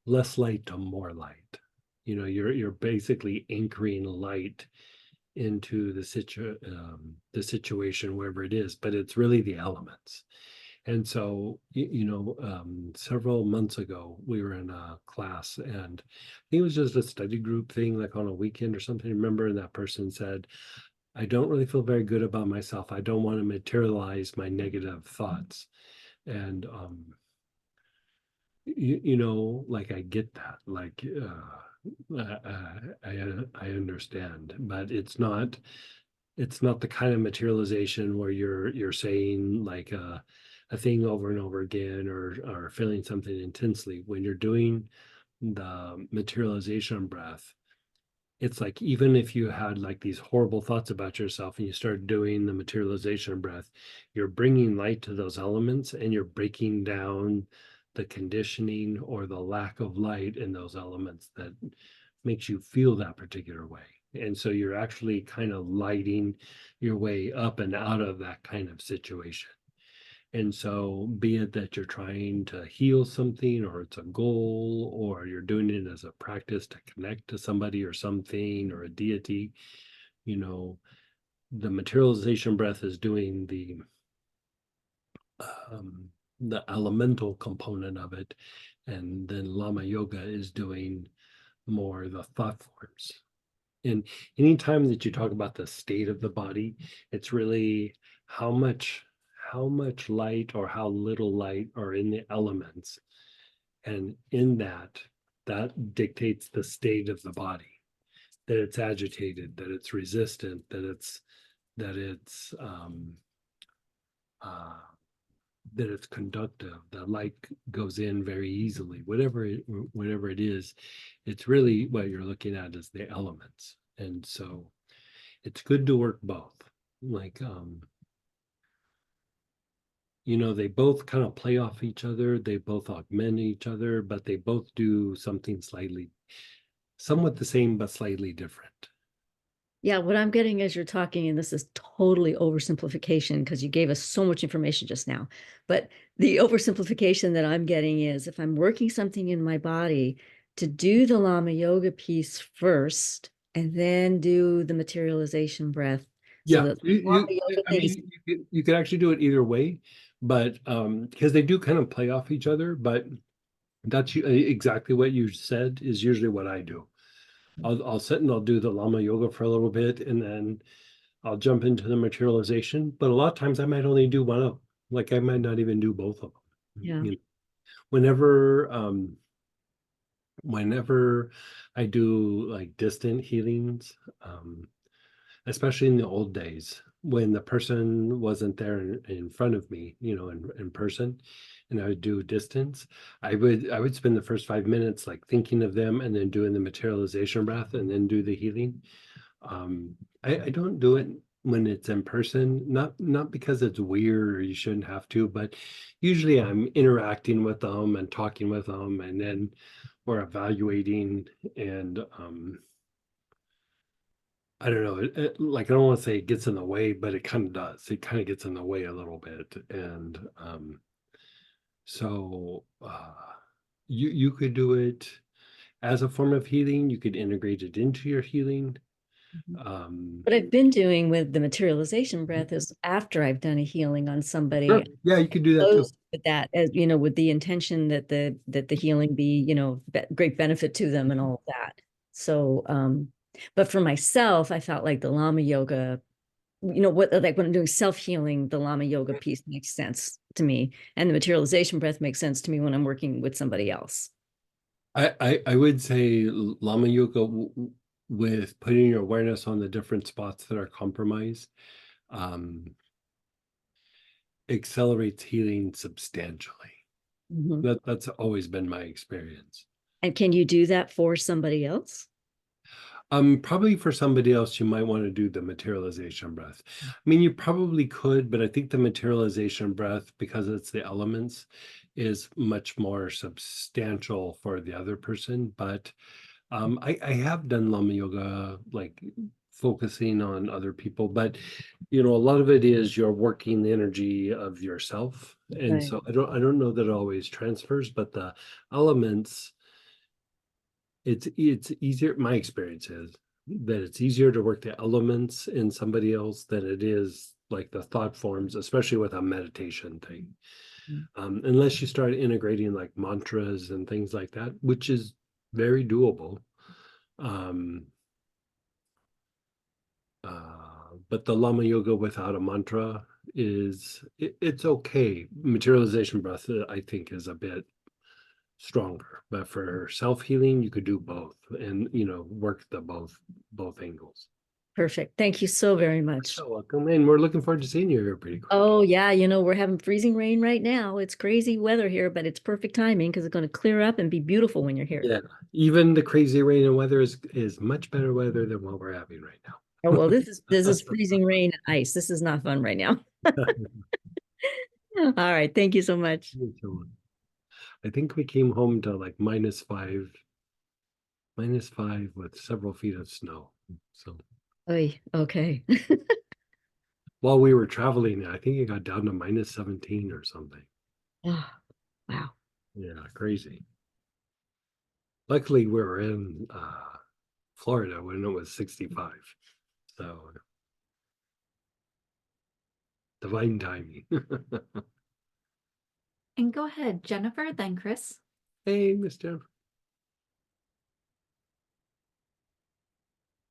less light to more light. You know, you're basically anchoring light into the situation wherever it is, but it's really the elements. And so, you know, several months ago, we were in a class, and I think it was just a study group thing, like on a weekend or something. Remember, and that person said, I don't really feel very good about myself. I don't want to materialize my negative thoughts. And, you know, like I get that, like, I understand, but it's not the kind of materialization where you're saying like a thing over and over again, or feeling something intensely. When you're doing the materialization breath, it's like, even if you had like these horrible thoughts about yourself and you start doing the materialization breath, you're bringing light to those elements, and you're breaking down the conditioning or the lack of light in those elements that makes you feel that particular way. And so you're actually kind of lighting your way up and out of that kind of situation. And so, be it that you're trying to heal something, or it's a goal, or you're doing it as a practice to connect to somebody or something or a deity, you know, the materialization breath is doing the elemental component of it. And then Lama Yoga is doing more the thought forms. And anytime that you talk about the state of the body, it's really how much light or how little light are in the elements. And in that dictates the state of the body, that it's agitated, that it's resistant, that it's that it's conductive, that light goes in very easily, whatever it is, it's really what you're looking at is the elements. And so it's good to work both. Like, they both kind of play off each other, they both augment each other, but they both do something somewhat the same, but slightly different. Yeah, what I'm getting as you're talking, and this is totally oversimplification because you gave us so much information just now, but the oversimplification that I'm getting is if I'm working something in my body, to do the Lama Yoga piece first and then do the materialization breath. So Yeah, that Lama Yoga thing is you could actually do it either way, but because they do kind of play off each other, but that's exactly what you said is usually what I do. I'll sit and I'll do the Lama Yoga for a little bit, and then I'll jump into the materialization. But a lot of times I might only do one of them. Like I might not even do both of them. Yeah. Whenever I do like distant healings, especially in the old days when the person wasn't there in front of me, in person, and I would do distance, I would spend the first 5 minutes like thinking of them and then doing the materialization breath and then do the healing. I don't do it when it's in person, not because it's weird or you shouldn't have to, but usually I'm interacting with them and talking with them, and then we're evaluating, and I don't know, like I don't want to say it gets in the way, but it kind of does. It kind of gets in the way a little bit. And so you could do it as a form of healing. You could integrate it into your healing. what I've been doing with the materialization breath is after I've done a healing on somebody. Sure. Yeah, you could do that too. Close with that, as with the intention that the healing be, great benefit to them and all of that. So, but for myself, I felt like the Lama Yoga, like when I'm doing self-healing, the Lama Yoga piece makes sense to me, and the materialization breath makes sense to me when I'm working with somebody else. I would say Lama Yoga with putting your awareness on the different spots that are compromised accelerates healing substantially. Mhm. That's always been my experience. And can you do that for somebody else? Probably for somebody else, you might want to do the materialization breath. I mean, you probably could, but I think the materialization breath, because it's the elements, is much more substantial for the other person. But I have done Lama Yoga, like focusing on other people, but a lot of it is you're working the energy of yourself. And Right. so I don't know that it always transfers, but the elements, it's easier. My experience is that it's easier to work the elements in somebody else than it is like the thought forms, especially with a meditation thing. Unless you start integrating like mantras and things like that, which is very doable. But the Lama Yoga without a mantra it's okay. Materialization breath, I think, is a bit stronger, but for self-healing you could do both and work the both angles. Perfect. Thank you so very much. So welcome, and we're looking forward to seeing you here pretty quick. Oh yeah, we're having freezing rain right now. It's crazy weather here, but it's perfect timing because it's going to clear up and be beautiful when you're here. Yeah, even the crazy rain and weather is much better weather than what we're having right now. Oh well, this is freezing rain and ice. This is not fun right now. All right, thank you so much. I think we came home to like -5 with several feet of snow. So Oy, okay. while we were traveling, I think it got down to -17 or something. Oh, wow. Yeah, crazy. Luckily, we were in Florida when it was 65. So divine timing. And go ahead, Jennifer, then Chris. Hey, Mr.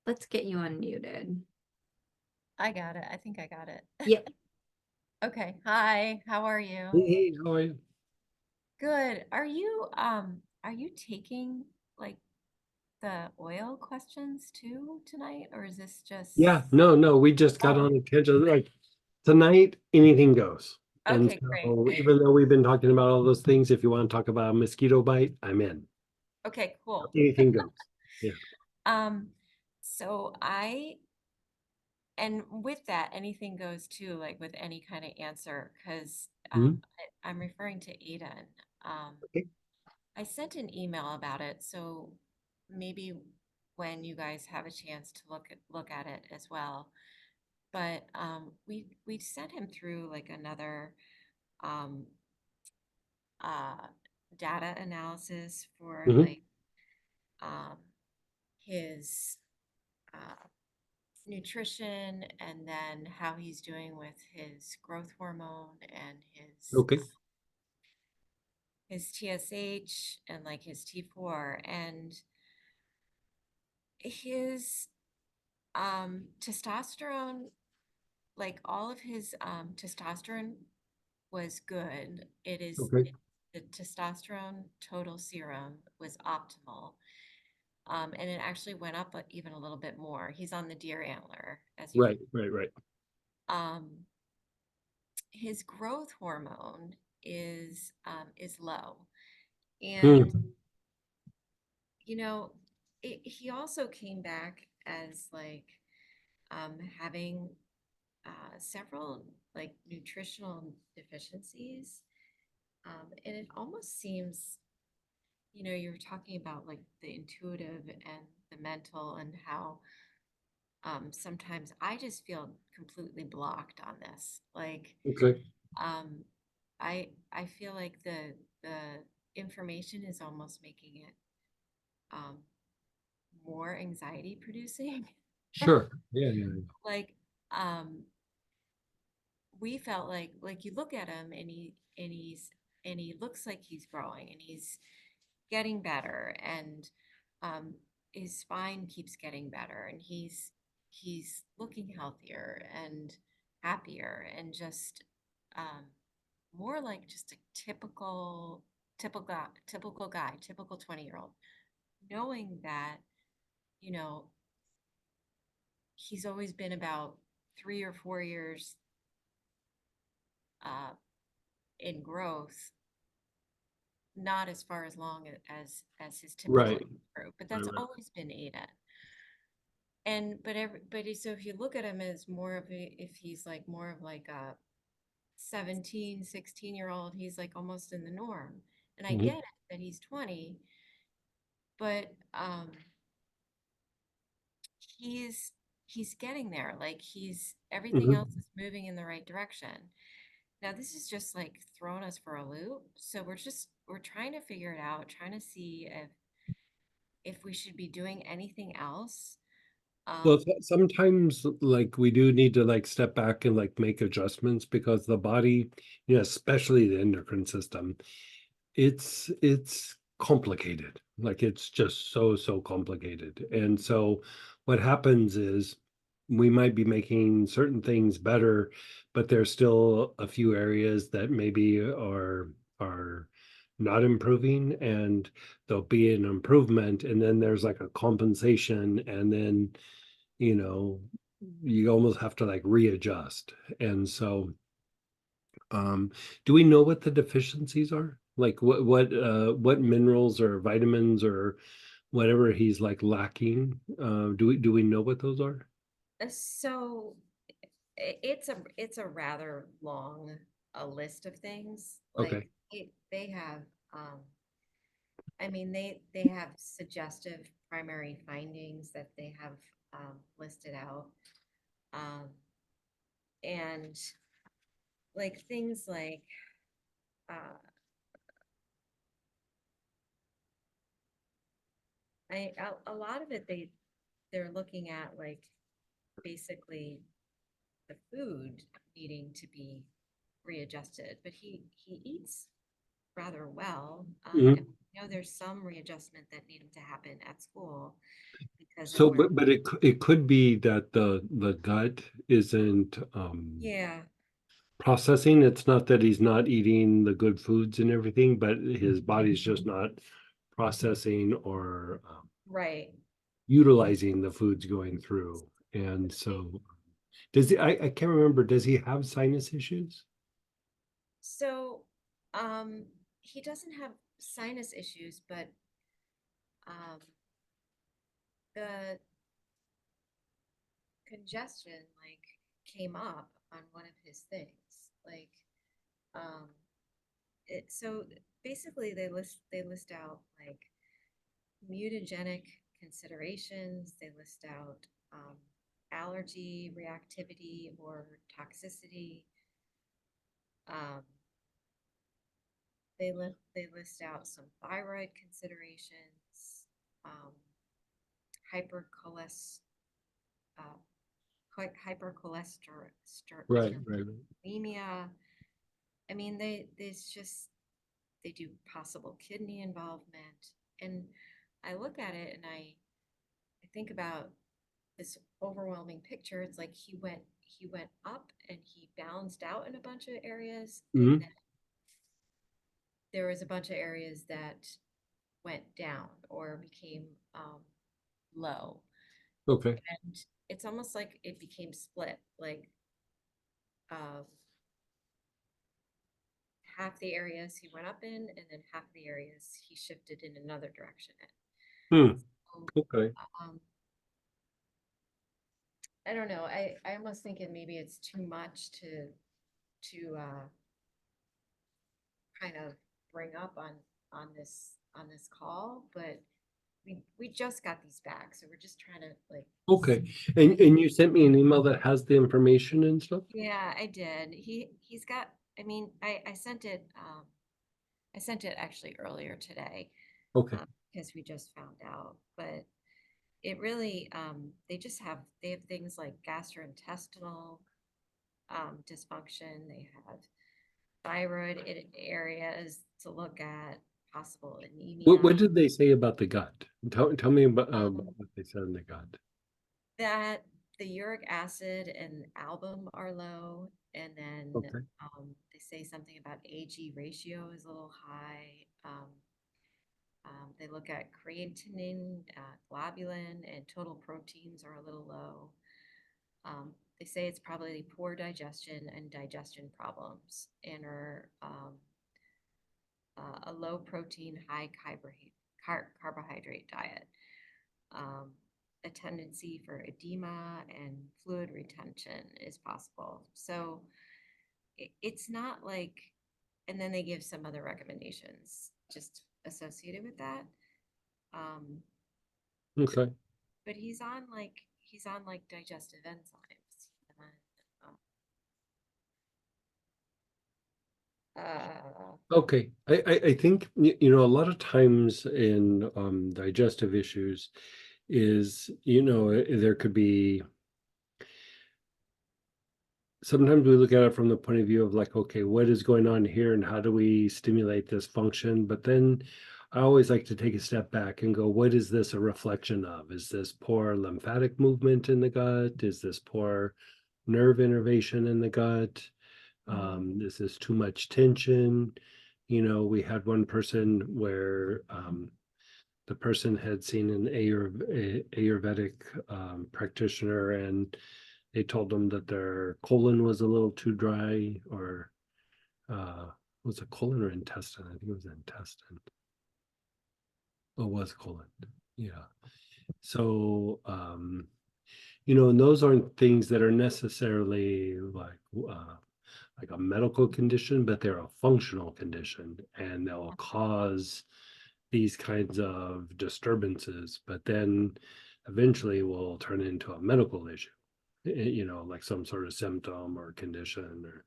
Let's get you unmuted. I got it. I think I got it. Yep. Okay. Hi, how are you? Hey, how are you? Good. Are you taking like the oil questions too tonight, or is this just? Yeah, no, we just got Oh. on a tangent, like tonight, anything goes. And Okay, great. so even though we've been talking about all those things, if you want to talk about a mosquito bite, I'm in. Okay, cool. Anything goes. Yeah. So and with that, anything goes too, like with any kind of answer, because Mhm. I'm referring to Aiden. Okay. I sent an email about it, so maybe when you guys have a chance to look at it as well. But we sent him through like another um uh data analysis for Mhm. like um his uh nutrition, and then how he's doing with his growth hormone and Okay. his TSH and like his T4, and his testosterone, like all of his testosterone was good. Okay. The testosterone total serum was optimal. And it actually went up even a little bit more. He's on the deer antler, as you Right. um his growth hormone is low. And Hmm. you know, he also came back as like having several like nutritional deficiencies. And it almost seems, you were talking about like the intuitive and the mental, and how sometimes I just feel completely blocked on this. Like, Okay. um, I feel like the information is almost making it um, more anxiety producing. Sure. Yeah. Like, um, we felt like you look at him, and he looks like he's growing, and he's getting better, and um his spine keeps getting better, and he's looking healthier and happier, and just um more like just a typical guy, typical 20-year-old, knowing that, you know, he's always been about 3 or 4 years uh in growth, not as far as long as his typical Right. group, but Right. that's always been Aiden. And but everybody, so if you look at him as more of a, if he's like more of like a 17, 16-year-old, he's like almost in the norm. And I Mhm. get it that he's 20, but he's he's getting there. Like, he's everything else Mhm. is moving in the right direction. Now this is just like throwing us for a loop. So we're trying to figure it out, trying to see if we should be doing anything else. Well, Um, sometimes like we do need to like step back and like make adjustments because the body, especially the endocrine system, it's complicated. Like it's just so complicated. And so what happens is we might be making certain things better, but there's still a few areas that maybe are not improving, and there'll be an improvement, and then there's like a compensation, and then you know you almost have to like readjust. And so do we know what the deficiencies are? Like what minerals or vitamins or whatever he's like lacking? Do we know what those are? so it's a rather long a list of things. Like, Okay. they have I mean, they have suggestive primary findings that they have listed out. Um, and like things like uh, a lot of it, they're looking at like basically the food needing to be readjusted, but he eats rather well. And Mhm. there's some readjustment that needed to happen at school because of So, where, but it could be that the gut isn't yeah, processing. It's not that he's not eating the good foods and everything, but his body's just not processing or right. utilizing the foods going through. And so does he, I can't remember, does he have sinus issues? So, he doesn't have sinus issues, but the congestion like came up on one of his things. Like, um, so basically they list out like mutagenic considerations. They list out allergy, reactivity, or toxicity. Um, they list out some thyroid considerations, um, hypercholest Right, right. hypercholesterolemia. I mean, there's just they do possible kidney involvement, and I look at it and I think about this overwhelming picture. It's like he went up and he balanced out in a bunch of areas, and Mhm. then there was a bunch of areas that went down or became low. Okay. And it's almost like it became split, like uh, half the areas he went up in, and then half the areas he shifted in another direction Hmm. in. So, Okay. um, I don't know. I almost think it maybe it's too much to kind of bring up on this call, but we just got these back, so we're just trying to like. Okay. And you sent me an email that has the information and stuff? Yeah, I did. He's got. I mean, I sent it. I sent it actually earlier today Okay. because we just found out, but it really they have things like gastrointestinal dysfunction. They have thyroid areas to look at, possible anemia. What did they say about the gut? Tell me about Um, what they said in the gut. that the uric acid and album are low, and then Okay. they say something about AG ratio is a little high. They look at creatinine, globulin, and total proteins are a little low. They say it's probably poor digestion and digestion problems, and are a low protein, high carbohydrate diet. A tendency for edema and fluid retention is possible. So it's not like, and then they give some other recommendations just associated with that. Okay. But he's on like digestive enzymes. And, Okay. I think, you know, a lot of times in digestive issues is, you know, there could be, sometimes we look at it from the point of view of like, okay, what is going on here and how do we stimulate this function? But then I always like to take a step back and go, what is this a reflection of? Is this poor lymphatic movement in the gut? Is this poor nerve innervation in the gut? Is this too much tension? You know, we had one person where the person had seen an Ayurvedic practitioner, and they told them that their colon was a little too dry, or was it colon or intestine? I think it was intestine. Oh, it was colon. Yeah. So, you know, and those aren't things that are necessarily like a medical condition, but they're a functional condition, and they'll cause these kinds of disturbances, but then eventually will turn into a medical issue, you know, like some sort of symptom or condition. Or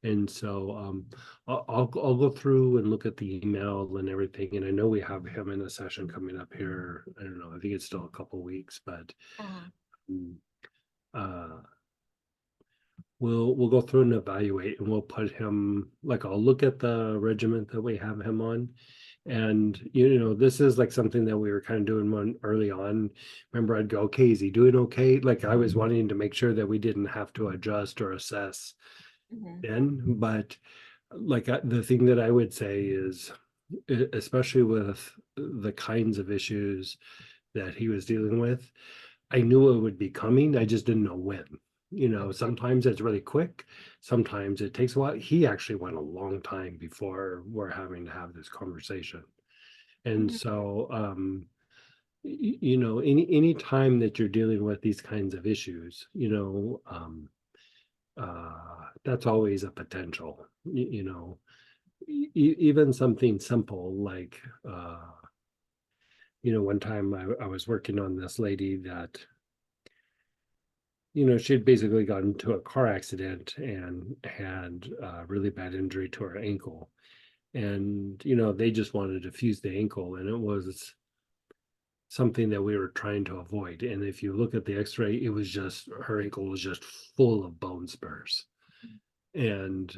and so I'll go through and look at the email and everything, and I know we have him in a session coming up here. I don't know, I think it's still a couple weeks, but mm, uh we'll go through and evaluate, and we'll put him, like, I'll look at the regiment that we have him on, And, this is like something that we were kind of doing one early on. Remember, I'd go, okay, is he doing okay? Like I was wanting to make sure that we didn't have to adjust or assess Mhm. then. But like the thing that I would say is, especially with the kinds of issues that he was dealing with, I knew it would be coming. I just didn't know when. Sometimes it's really quick. Sometimes it takes a while. He actually went a long time before we're having to have this conversation. And Mhm. so, any time that you're dealing with these kinds of issues, that's always a potential. Even something simple like, one time I was working on this lady that, she had basically gotten into a car accident and had a really bad injury to her ankle. And, they just wanted to fuse the ankle, and it was something that we were trying to avoid. And if you look at the x-ray, it was just, her ankle was just full of bone spurs. And,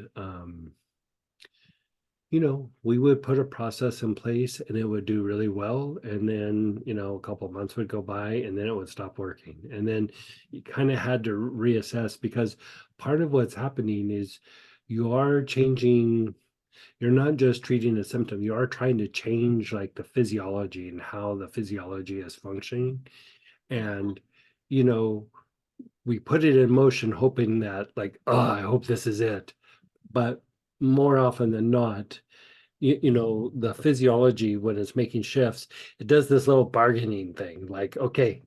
we would put a process in place and it would do really well. And then, a couple of months would go by and then it would stop working. And then you kind of had to reassess, because part of what's happening is you are changing, you're not just treating a symptom, you are trying to change like the physiology and how the physiology is functioning. And, we put it in motion hoping that like, oh, I hope this is it. But more often than not, the physiology, when it's making shifts, it does this little bargaining thing like, okay,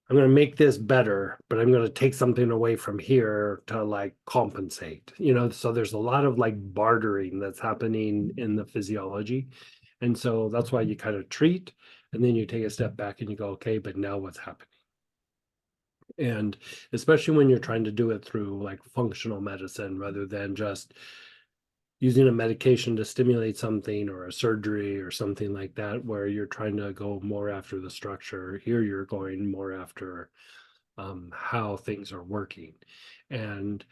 I'm going to make this better, but I'm going to take something away from here to like compensate, so there's a lot of like bartering that's happening in the physiology. And so that's why you kind of treat and then you take a step back and you go, okay, but now what's happening? And especially when you're trying to do it through like functional medicine rather than just using a medication to stimulate something or a surgery or something like that, where you're trying to go more after the structure. Here you're going more after how things are working. And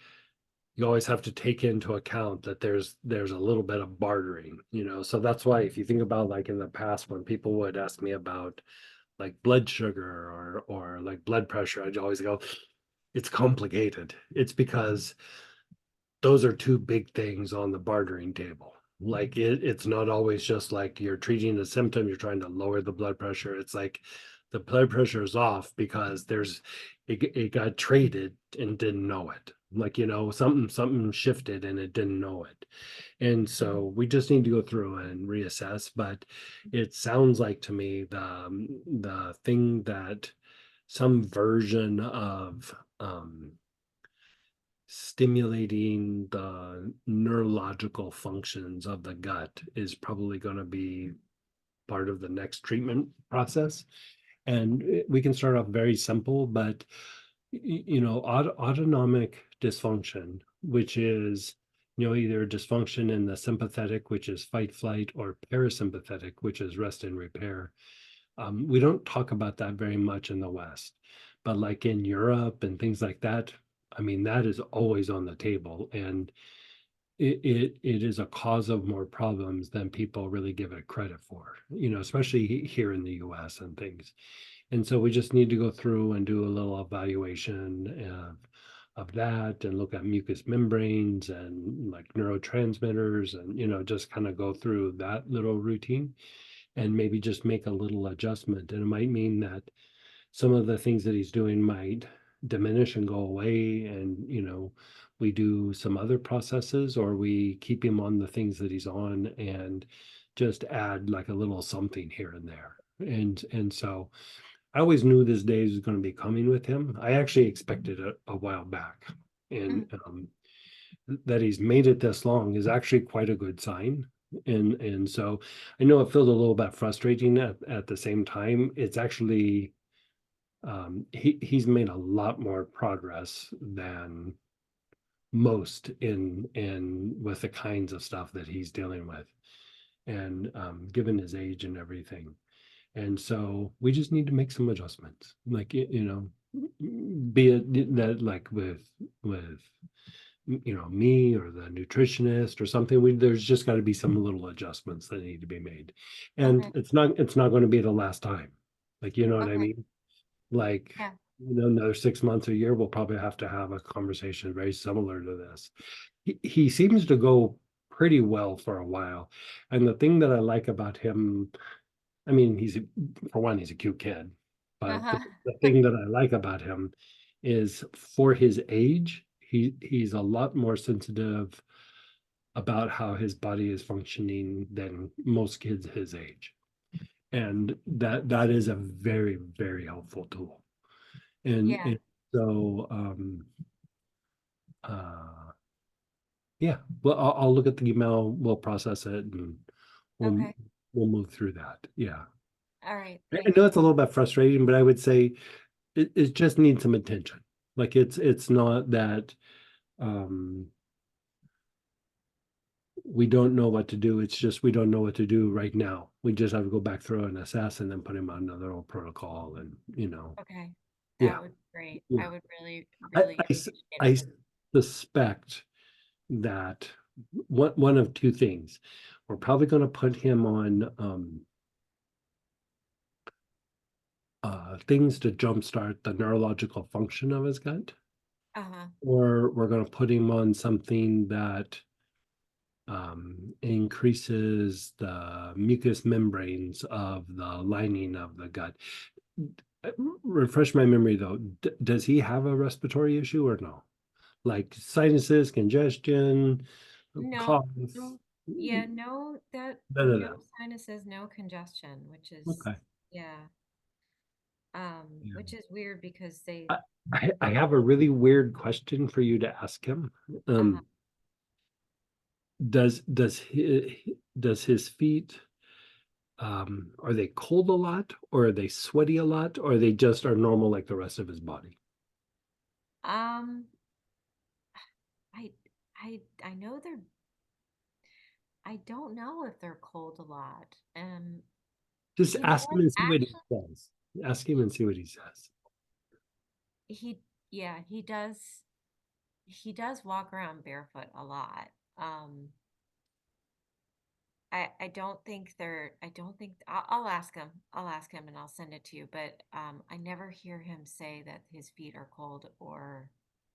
you always have to take into account that there's a little bit of bartering, so that's why if you think about like in the past when people would ask me about like blood sugar or like blood pressure, I'd always go, it's complicated. It's because those are two big things on the bartering table. Like it's not always just like you're treating a symptom, you're trying to lower the blood pressure. It's like the blood pressure is off because it got traded and didn't know it. Like, something shifted and it didn't know it. And so we just need to go through and reassess. But it sounds like to me the thing that some version of stimulating the neurological functions of the gut is probably going to be part of the next treatment process. And we can start off very simple, but autonomic dysfunction, which is either dysfunction in the sympathetic, which is fight flight, or parasympathetic, which is rest and repair. We don't talk about that very much in the West, but like in Europe and things like that, I mean, that is always on the table, and it is a cause of more problems than people really give it credit for, especially here in the US and things. And so we just need to go through and do a little evaluation of that and look at mucous membranes and like neurotransmitters and, just kind of go through that little routine and maybe just make a little adjustment. And it might mean that some of the things that he's doing might diminish and go away, and we do some other processes, or we keep him on the things that he's on and just add like a little something here and there. And so I always knew this day was going to be coming with him. I actually expected it a while back, and that he's made it this long is actually quite a good sign. And so I know it feels a little bit frustrating at the same time. It's actually he's made a lot more progress than most in with the kinds of stuff that he's dealing with, and given his age and everything. And so we just need to make some adjustments, like be it that like with me or the nutritionist or something. There's just got to be some little adjustments that need to be made. And Okay. it's not going to be the last time. Like, you know what I Okay. mean? Like, Yeah. another 6 months, a year, we'll probably have to have a conversation very similar to this. He seems to go pretty well for a while. And the thing that I like about him, I mean, for one, he's a cute kid. But Uh-huh. the thing that I like about him is for his age, he's a lot more sensitive about how his body is functioning than most kids his age. And that is a very, very helpful tool. Yeah. And so yeah, well, I'll look at the email, we'll process it, and we'll Okay. we'll move through that. Yeah. All right. I Thank know you. it's a little bit frustrating, but I would say it just needs some attention. Like it's not that we don't know what to do. It's just we don't know what to do right now. We just have to go back through and assess and then put him on another old protocol and Okay. yeah. That would be great. Yeah. I would really, I, really I s- appreciate I it. suspect that one of two things. We're probably going to put him on things to jumpstart the neurological function of his gut, Uh-huh. or we're going to put him on something that increases the mucous membranes of the lining of the gut. Refresh my memory though. Does he have a respiratory issue or no? Like sinuses, congestion, No, cough? no, yeah, no, None of no that. sinuses, no congestion, which is, Okay. yeah. Yeah. Which is weird because they, I have a really weird question for you to ask him. uh, Does his feet are they cold a lot, or are they sweaty a lot, or they just are normal like the rest of his body? um, I, I know I don't know if they're cold a lot. Just You know ask him what? and see what he Actually, says. Ask him and see what he says. yeah, he does walk around barefoot a lot. Um, I don't think I'll ask him. I'll ask him and I'll send it to you. But I never hear him say that his feet are cold or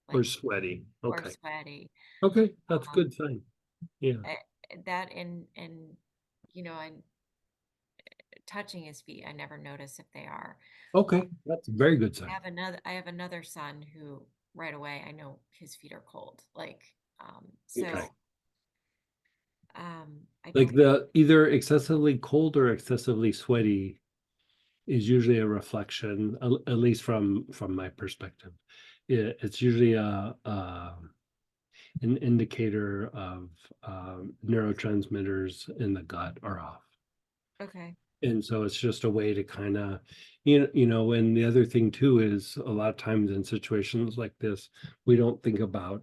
Or like sweaty. or Okay. sweaty. Okay, that's a Um, good sign. Yeah. that and I touching his feet, I never notice if they are. Okay, that's a very good sign. I have another son who right away I know his feet are cold. Like Okay. I Like don't. the either excessively cold or excessively sweaty is usually a reflection, at least from my perspective. It's usually an indicator of neurotransmitters in the gut are off. Okay. And so it's just a way to kind of, and the other thing too is a lot of times in situations like this, we don't think about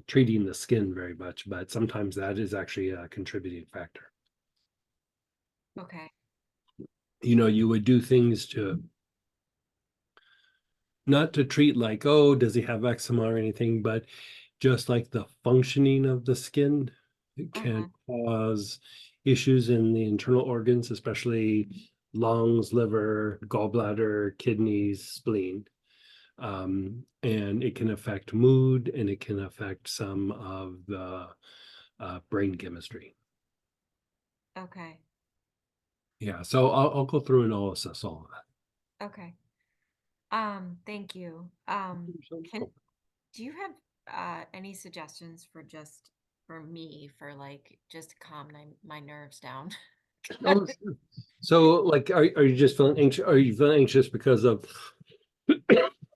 treating the skin very much, but sometimes that is actually a contributing factor. Okay. You would do things to not to treat like, oh, does he have eczema or anything, but just like the functioning of the skin, it Uh-huh. can cause issues in the internal organs, especially lungs, liver, gallbladder, kidneys, spleen. And it can affect mood, and it can affect some of the brain chemistry. Okay. Yeah, so I'll go through and I'll assess all of that. Okay. Thank you. Can do you have any suggestions for just for me for like just to calm my nerves down? Oh, sure. So, like, are you just feeling anxious? Are you feeling anxious because of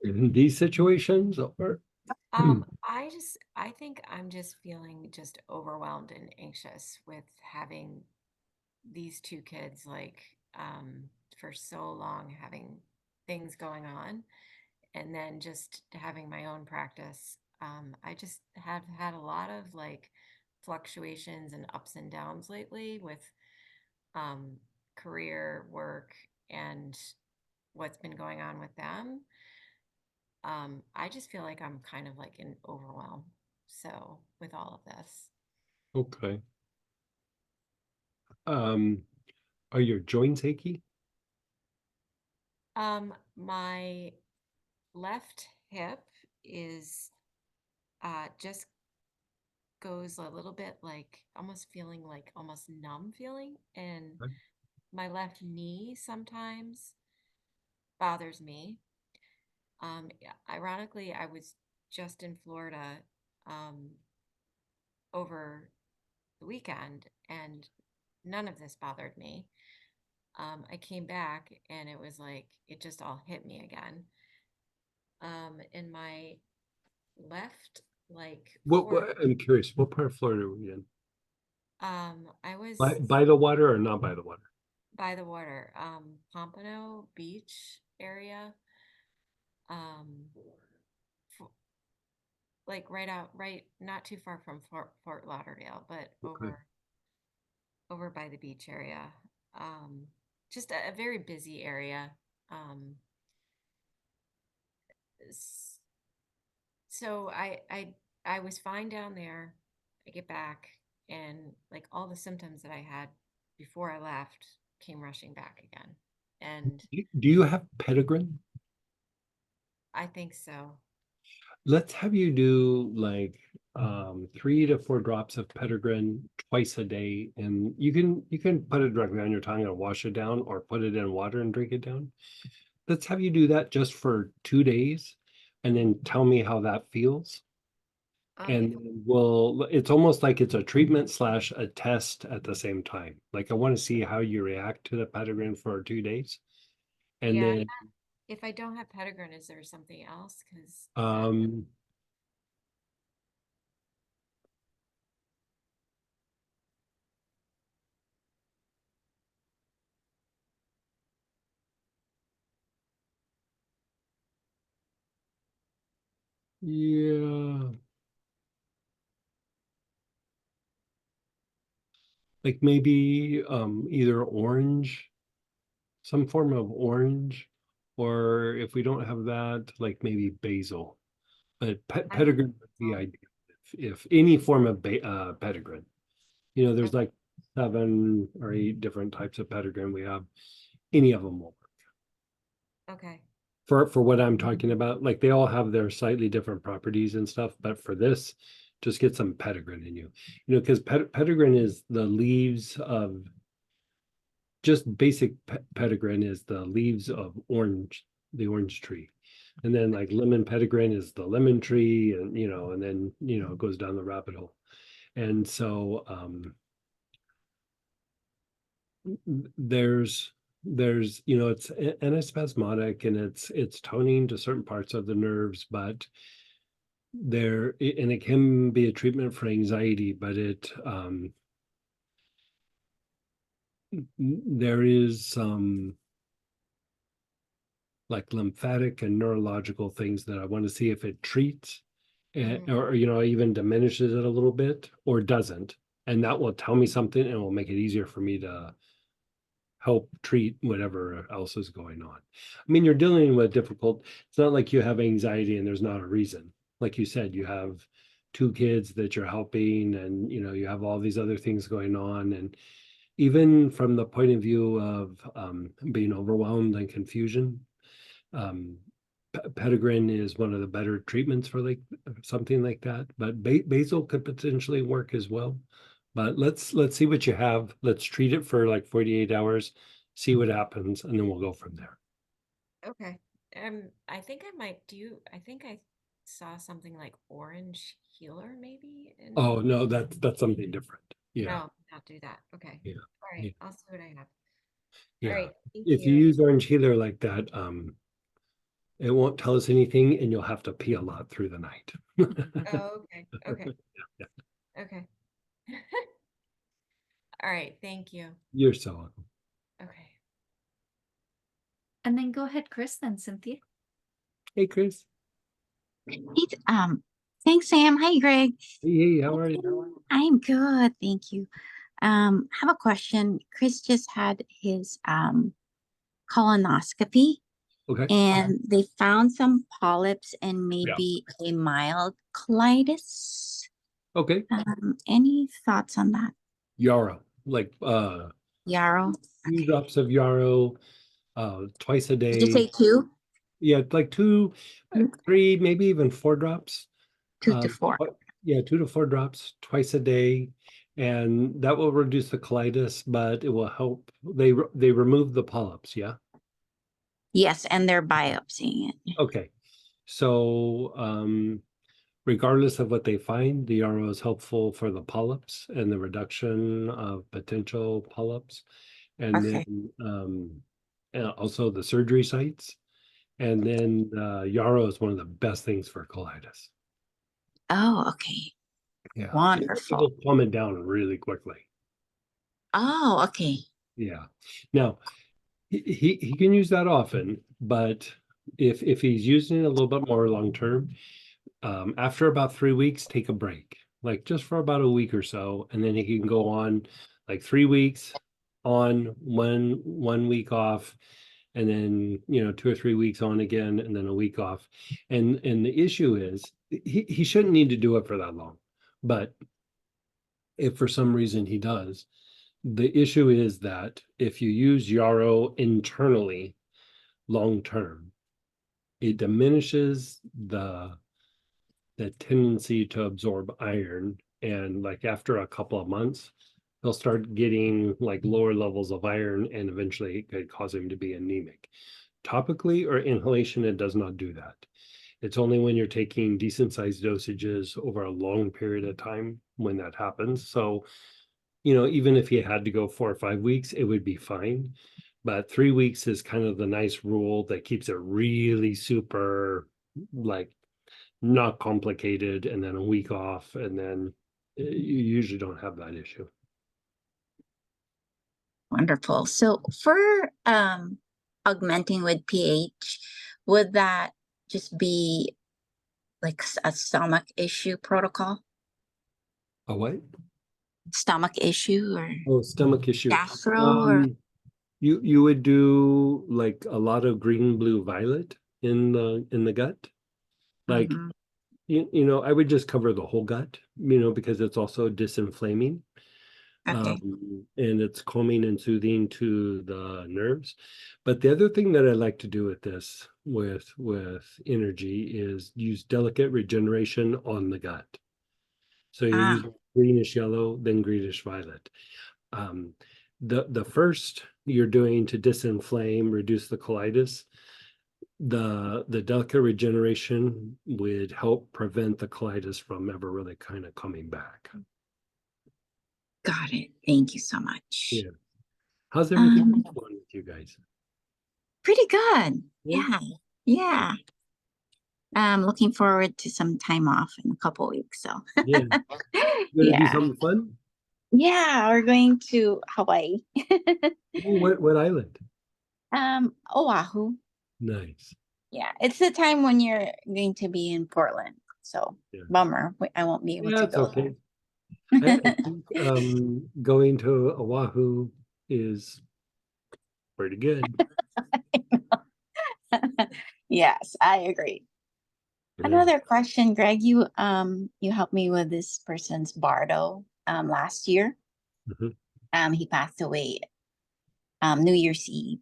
these situations, or I think I'm just feeling just overwhelmed and anxious with having these two kids like for so long having things going on and then just having my own practice. I just have had a lot of like fluctuations and ups and downs lately with um, career, work, and what's been going on with them. I just feel like I'm kind of like in overwhelm. So with all of this, Okay. Are your joints achy? my left hip is just goes a little bit like almost feeling like almost numb feeling, and Okay. my left knee sometimes bothers me. Ironically, I was just in Florida over the weekend, and none of this bothered me. I came back and it was like it just all hit me again. In my left, like What I'm curious, what part of Florida were you in? I was By the water or not by the water? by the water, Pompano Beach area. f- like right, not too far from Fort Lauderdale, but Okay. over by the beach area. Just a very busy area. Um, s- so I was fine down there. I get back and like all the symptoms that I had before I left came rushing back again. And Do you have petitgrain? I think so. Let's have you do like 3 to 4 drops of petitgrain twice a day, and you can put it directly on your tongue and wash it down, or put it in water and drink it down. Let's have you do that just for 2 days, and then tell me how that feels. And If- it's almost like it's a treatment slash a test at the same time. Like I want to see how you react to the petitgrain for 2 days. And yeah, then if I don't have petitgrain, is there something else? Because yeah, like maybe either orange, some form of orange, or if we don't have that, like maybe basil. But I like petitgrain would be basil. ideal if any form of petitgrain. You know, there's Okay. like 7 or 8 different types of petitgrain we have. Any of them will work. Okay. For what I'm talking about, like they all have their slightly different properties and stuff, but for this, just get some petitgrain in you. You know, because petitgrain is the leaves of just basic petitgrain is the leaves of the orange tree. And then like lemon petitgrain is the lemon tree, and and then it goes down the rabbit hole. And so there's it's antispasmodic, and it's toning to certain parts of the nerves, but and it can be a treatment for anxiety, but there is some like lymphatic and neurological things that I want to see if it treats, or even diminishes it a little bit or doesn't, and that will tell me something and will make it easier for me to help treat whatever else is going on. I mean, you're dealing with it's not like you have anxiety and there's not a reason. Like you said, you have 2 kids that you're helping, and you have all these other things going on. And even from the point of view of being overwhelmed and confusion, um, petitgrain is one of the better treatments for like something like that. But basil could potentially work as well. But let's see what you have. Let's treat it for like 48 hours, see what happens, and then we'll go from there. Okay. I think I might do. I think I saw something like orange healer maybe. Oh no, that's something different. Yeah, No, not do that. Okay. yeah, All right. yeah, I'll see what I have. All yeah. right. Thank If you you. use orange healer like that, it won't tell us anything, and you'll have to pee a lot through the night. Oh, okay. Okay. Yeah. Okay. All right. Thank you. You're so welcome. Okay. And then go ahead, Chris, then Cynthia. Hey, Chris. Thanks, Sam. Hi, Greg. Hey, how are you? I'm good, thank you. Have a question. Chris just had his colonoscopy, Okay. and they found some polyps and maybe a mild colitis. Okay, Any thoughts on that? yarrow, like Yarrow? few drops of yarrow, twice a Did you day. say two? Yeah, like 2, Mm. 3, maybe even 4 drops. 2 to 4. Yeah, 2 to 4 drops twice a day, and that will reduce the colitis, but it will help. They remove the polyps. Yeah. Yes, and they're biopsying it. Okay. So, regardless of what they find, the yarrow is helpful for the polyps and the reduction of potential polyps, and Okay. then also the surgery sites. And then yarrow is one of the best things for colitis. Oh, okay. Yeah. Wonderful. It'll calm it down really quickly. Oh, okay. Yeah. Now, he can use that often, but if he's using it a little bit more long term, after about 3 weeks, take a break, like just for about a week or so, and then he can go on like 3 weeks on, 1 week off, and then 2 or 3 weeks on again, and then a week off. And the issue is he shouldn't need to do it for that long, but if for some reason he does, the issue is that if you use yarrow internally long term, it diminishes the tendency to absorb iron, and like after a couple of months he'll start getting like lower levels of iron, and eventually it could cause him to be anemic. Topically or inhalation, it does not do that. It's only when you're taking decent sized dosages over a long period of time when that happens. So even if he had to go 4 or 5 weeks, it would be fine. But 3 weeks is kind of the nice rule that keeps it really super, like, not complicated, and then a week off, and then you usually don't have that issue. Wonderful. So for augmenting with pH, would that just be like a stomach issue protocol? A what? Stomach issue or Oh, stomach issue. gastro or You would do like a lot of green, blue, violet in the gut. Like, Mhm. I would just cover the whole gut, because it's also disinflaming. Okay. And it's calming and soothing to the nerves. But the other thing that I like to do with this, with energy, is use delicate regeneration on the gut. So you use greenish yellow, then greenish violet. The first you're doing to disinflame, reduce the colitis, the delicate regeneration would help prevent the colitis from ever really kind of coming back. Got it. Thank you so much. Yeah. How's everything Um, going with you guys? Pretty good. Yeah. Yeah. Yeah. Looking forward to some time off in a couple weeks. So Yeah. You gonna do yeah. something fun? Yeah, we're going to Hawaii. Oh, what island? Oahu. Nice. Yeah, it's the time when you're going to be in Portland. So Yeah. bummer. I won't be able Yeah, to it's go okay. I think going to Oahu is pretty good. there. Yes, I agree. Yeah. Another question, Greg, you helped me with this person's Bardo last year. Mhm. He passed away New Year's Eve.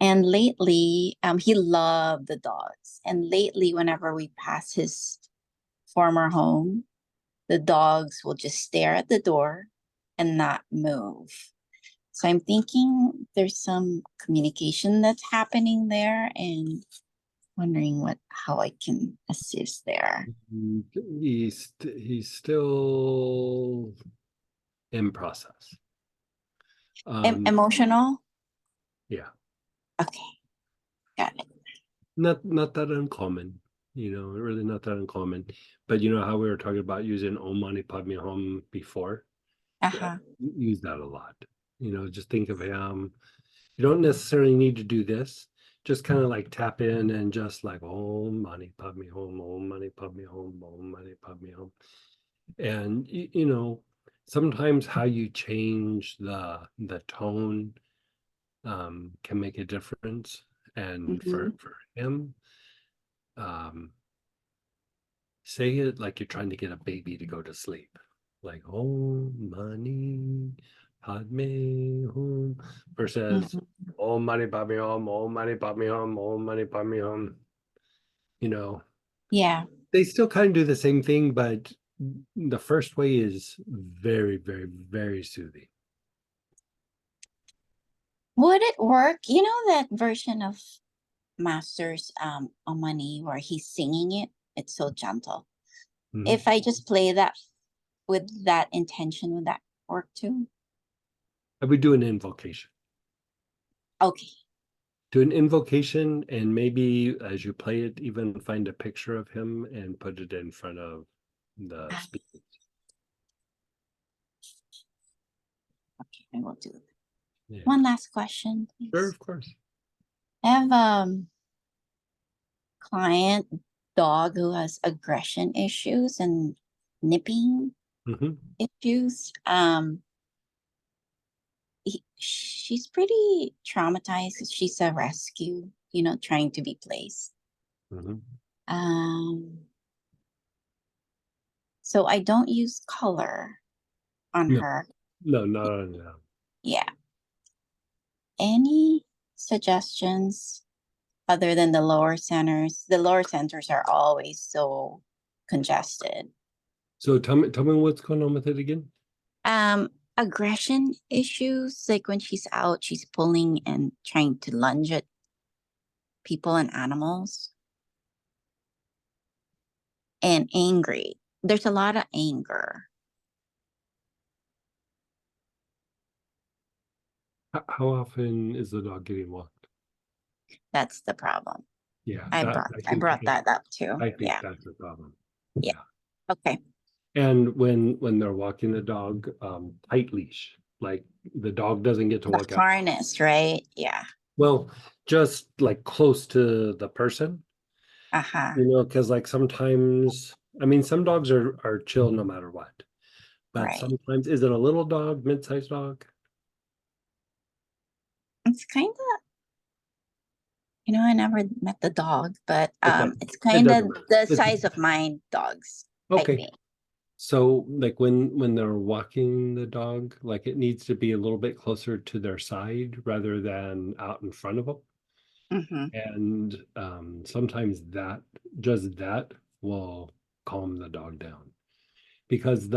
And lately, he loved the dogs. And lately, whenever we pass his former home, the dogs will just stare at the door and not move. So I'm thinking there's some communication that's happening there and wondering how I can assist there. He's still in process. Emotional? Yeah, Okay, got it. not that uncommon, really not that uncommon. But how we were talking about using OmManiPadmeHum before? Uh-huh. Use that a lot. Just think of him. You don't necessarily need to do this. Just kind of like tap in and just like OmManiPadmeHum, OmManiPadmeHum, OmManiPadmeHum. And sometimes how you change the tone can make a difference. And for him, say it like you're trying to get a baby to go to sleep. Like OmManiPadmeHum versus OmManiPadmeHum, OmManiPadmeHum, OmManiPadmeHum. You know, Yeah. they still kind of do the same thing, but the first way is very, very, very soothing. Would it work? You know that version of Master's Omani where he's singing it? It's so gentle. Mhm. If I just play that with that intention, would that work too? I would do an invocation. Okay. Do an invocation, and maybe as you play it, even find a picture of him and put it in front of the Ah. speakers. Okay, I will do that. Yeah. One last question, please. Sure, of course. I have client dog who has aggression issues and nipping Hmm. issues. She's pretty traumatized 'cause she's a rescue, you know, trying to be placed. Hmm. So I don't use color on No. her. No, no. Yeah. Any suggestions other than the lower centers? The lower centers are always so congested. So tell me what's going on with it again. Aggression issues, like when she's out, she's pulling and trying to lunge at people and animals. And angry. There's a lot of anger. How often is the dog getting walked? That's the problem. Yeah, I brought that up too. I think Yeah. that's the problem. Yeah. Okay. And when they're walking the dog, tight leash, like the dog doesn't get to The walk out. harness, right? Yeah. Well, just like close to the person, Uh-huh. you know, because like sometimes, I mean, some dogs are chill no matter what. But Right. sometimes, is it a little dog, mid-sized dog? It's kind of, you know, I never met the dog, but it's It kind doesn't of matter. the It's- size of my dogs, I Okay. think. So like when they're walking the dog, like it needs to be a little bit closer to their side rather than out in front of them. Mm-hmm. And sometimes just that will calm the dog down, because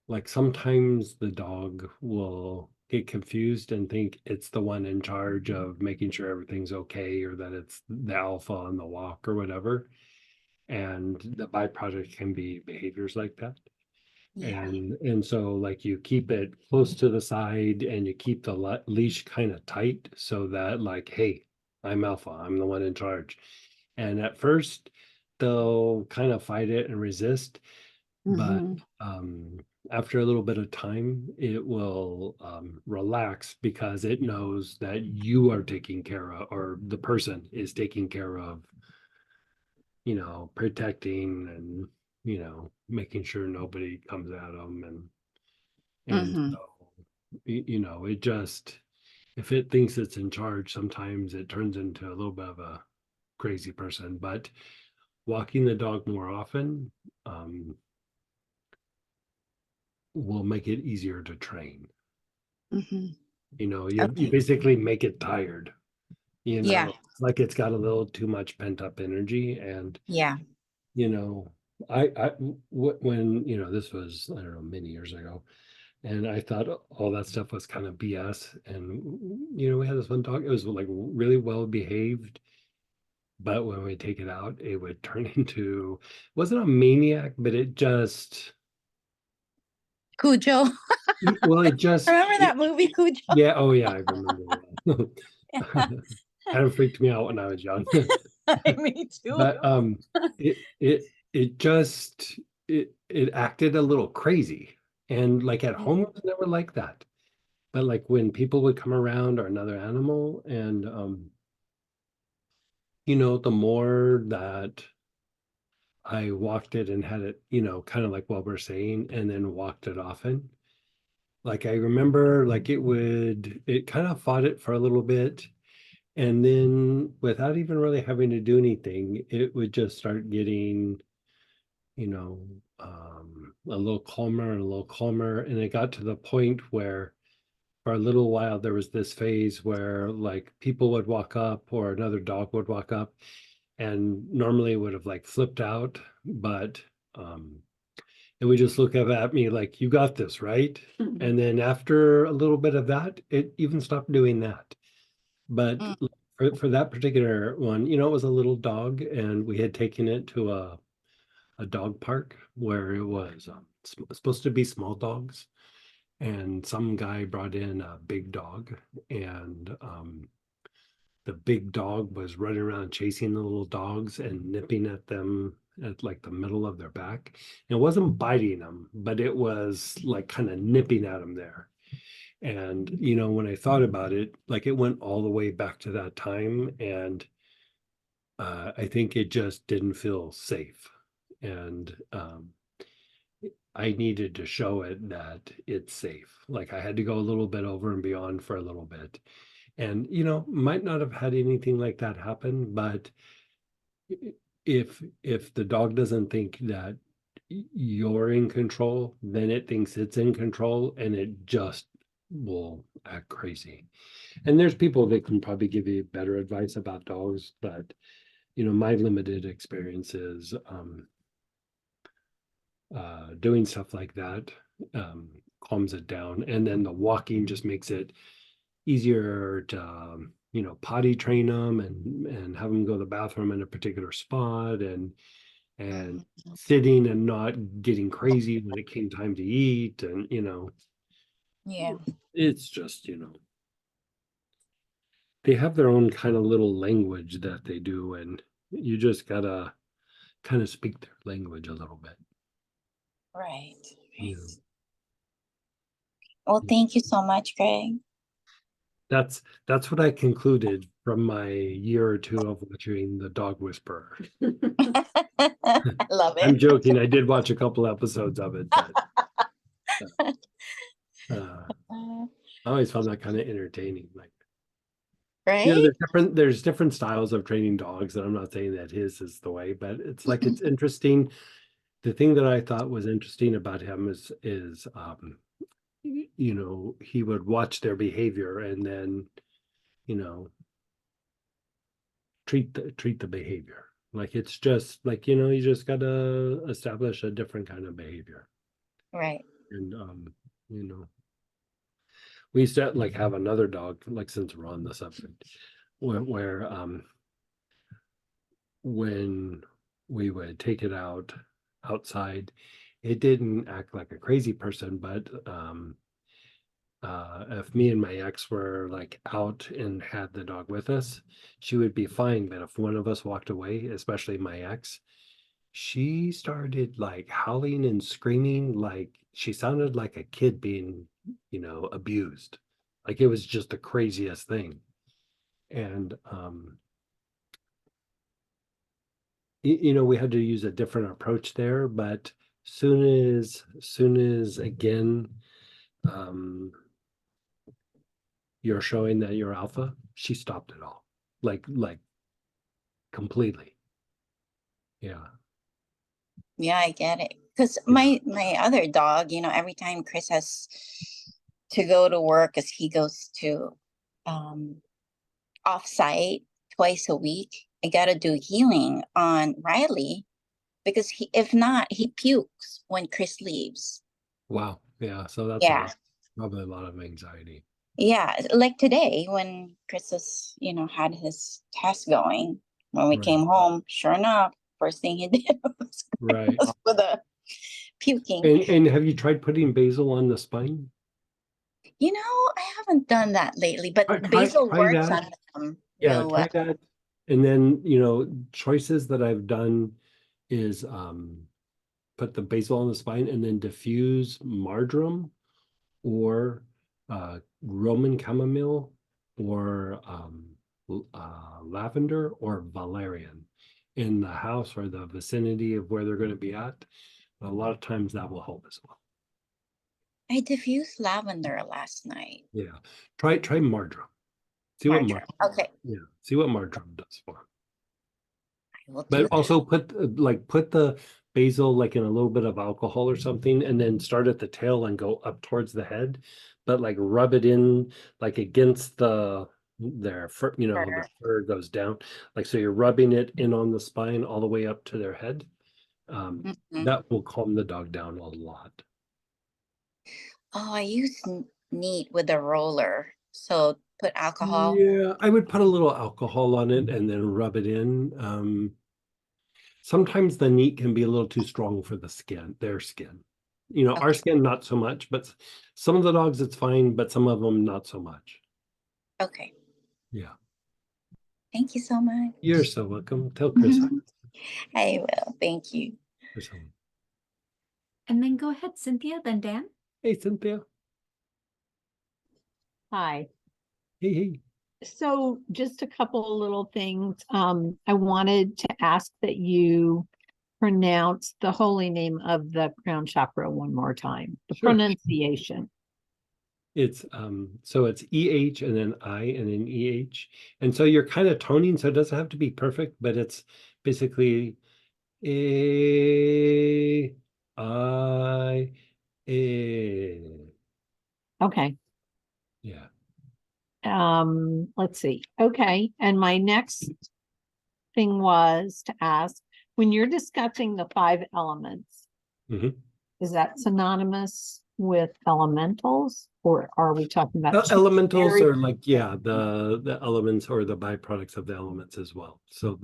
like sometimes the dog will get confused and think it's the one in charge of making sure everything's okay, or that it's the alpha on the walk or whatever. And the byproduct can be behaviors like that. Yeah. And so like you keep it close to the side and you keep the leash kind of tight so that like, hey, I'm alpha, I'm the one in charge. And at first they'll kind of fight it and resist, but Mm-hmm. after a little bit of time it will relax, because it knows that you are taking care of, or the person is taking care of, you know, protecting and, you know, making sure nobody comes at them. And Mm-hmm. so, you know, it just, if it thinks it's in charge, sometimes it turns into a little bit of a crazy person. But walking the dog more often will make it easier to train. Mm-hmm. You know, you Okay. basically make it tired, you know, Yeah. like it's got a little too much pent up energy. And Yeah. you know, when, you know, this was, I don't know, many years ago, and I thought all that stuff was kind of BS. And, you know, we had this one dog, it was like really well behaved, but when we take it out, it would turn into, wasn't a maniac, but it just, Cujo. well, it just, Remember that movie, Cujo? yeah, oh yeah, I remember that. Kind of freaked me out when I was young. Me too. But it just, it acted a little crazy. And like at home it was never like that, but like when people would come around, or another animal, and you know, the more that I walked it and had it, you know, kind of like what we're saying, and then walked it often, like I remember like it kind of fought it for a little bit, And then without even really having to do anything, it would just start getting, a little calmer and a little calmer. And it got to the point where for a little while there was this phase where like people would walk up or another dog would walk up and normally would have like flipped out, but it would just look up at me like, you got this, right? And then after a little bit of that, it even stopped doing that. But for that particular one, it was a little dog, and we had taken it to a dog park where it was supposed to be small dogs. And some guy brought in a big dog, and the big dog was running around chasing the little dogs and nipping at them at like the middle of their back. It wasn't biting them, but it was like kind of nipping at them there. And, when I thought about it, like it went all the way back to that time. And I think it just didn't feel safe. And I needed to show it that it's safe. Like I had to go a little bit over and beyond for a little bit. And, might not have had anything like that happen, but if the dog doesn't think that you're in control, then it thinks it's in control and it just will act crazy. And there's people that can probably give you better advice about dogs, but my limited experience is doing stuff like that calms it down, and then the walking just makes it easier to potty train them and have them go to the bathroom in a particular spot, and sitting and not getting crazy when it came time to eat, and Yeah. it's just they have their own kind of little language that they do, and you just gotta kind of speak their language a little bit. Right. Yeah. Well, thank you so much, Greg. That's what I concluded from my year or two of watching The Dog Whisperer. I love it. I'm joking. I did watch a couple episodes of it, but I always found that kind of entertaining. Like, Right? there's different styles of training dogs, and I'm not saying that his is the way, but it's like it's interesting. The thing that I thought was interesting about him is he would watch their behavior and then treat the behavior. Like it's just like you just gotta establish a different kind of behavior. Right. And we used to like have another dog, like since we're on the subject, where when we would take it outside, it didn't act like a crazy person, but if me and my ex were like out and had the dog with us, she would be fine. But if one of us walked away, especially my ex, she started like howling and screaming, like she sounded like a kid being, abused. Like it was just the craziest thing. And we had to use a different approach there, but soon as again you're showing that you're alpha, she stopped it all. Like completely. Yeah. Yeah, I get it. Because my other dog, every time Chris has to go to work, because he goes to off-site twice a week, I gotta do healing on Riley because if not, he pukes when Chris leaves. Wow. Yeah. So that's probably a lot of anxiety. Yeah, like today when Chris was, had his test going, when we came home, sure enough, first thing he did was Right. with the puking. And have you tried putting basil on the spine? I haven't done that lately, but Try basil works that. on them. Yeah, real try well. that. And then, choices that I've done is put the basil on the spine and then diffuse marjoram or Roman chamomile or lavender or valerian in the house or the vicinity of where they're going to be at. A lot of times that will help as well. I diffused lavender last night. Yeah, try marjoram. See what Marjoram. Okay. yeah, see what marjoram does for 'em. I will do But that. also put put the basil like in a little bit of alcohol or something, and then start at the tail and go up towards the head, but like rub it in like against their fur, you know, the fur goes down. Like so you're rubbing it in on the spine all the way up to their head. Mhm. That will calm the dog down a lot. Oh, I use neat with a roller. So put alcohol. Yeah, I would put a little alcohol on it and then rub it in. Sometimes the neat can be a little too strong for the skin, their skin. You know, our Okay. skin not so much, but some of the dogs it's fine, but some of them not so much. Okay. Yeah. Thank you so much. You're so welcome. Tell Chris. I will. Thank you. Chris. And then go ahead, Cynthia, then Dan. Hey, Cynthia. Hi. Hey, hey. So just a couple of little things. I wanted to ask that you pronounce the holy name of the crown chakra one more time, the Sure. pronunciation. It's so it's EH and then I and then EH. And so you're kind of toning, so it doesn't have to be perfect, but it's basically A I A. Okay. Yeah. Let's see. Okay. And my next thing was to ask, when you're discussing the 5 elements, Mhm. is that synonymous with elementals, or are we talking about two Elementals very- are like, yeah, the elements or the byproducts of the elements as well. So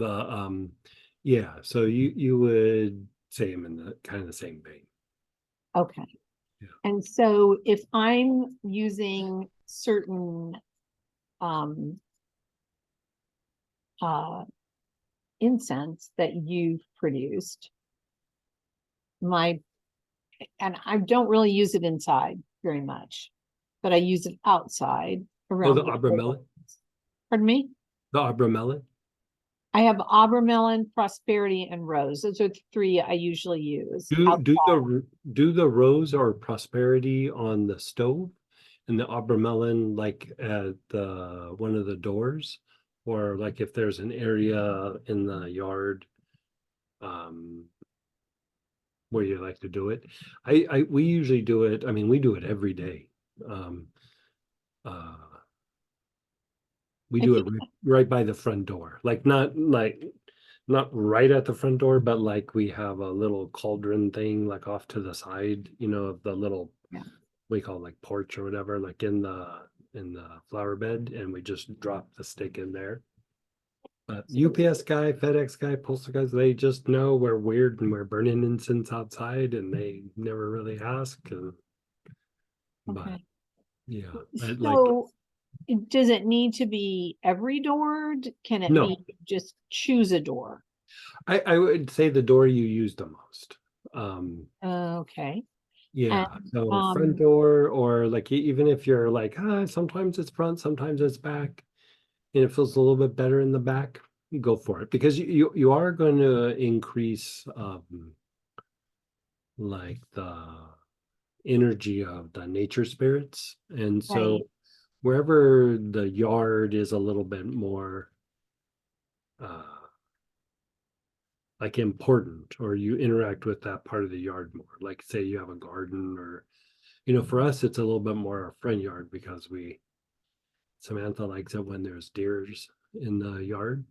yeah, so you would say them in the kind of the same vein. Okay. Yeah. And so if I'm using certain uh incense that you've produced, and I don't really use it inside very much, but I use it outside Oh, around. the the abramelon, Pardon me? the abramelon. I have abramelon, prosperity, and rose. Those are the 3 I usually use. Do the rose or prosperity on the stove, and the abramelon like at the one of the doors, or like if there's an area in the yard where you like to do it. We usually do it. I mean, we do it every day. Uh, we I do think it right by the front door, like not right at the front door, but like we have a little cauldron thing like off to the side, you know, of the little Yeah. we call it like porch or whatever, like in the flower bed, and we just drop the stick in there. But UPS guy, FedEx guy, postal guys, they just know we're weird and we're burning incense outside, and they never really ask. But Okay. yeah, like So does it need to be every door? Can it No. be just choose a door? I would say the door you use the most. Okay. Yeah, so front um, door, or like even if you're like, sometimes it's front, sometimes it's back, and it feels a little bit better in the back, go for it, because you are going to increase like the energy of the nature spirits, and so Right. wherever the yard is a little bit more like important, or you interact with that part of the yard more, like say you have a garden, or you know, for us it's a little bit more our front yard, because Samantha likes it when there's deers in the yard,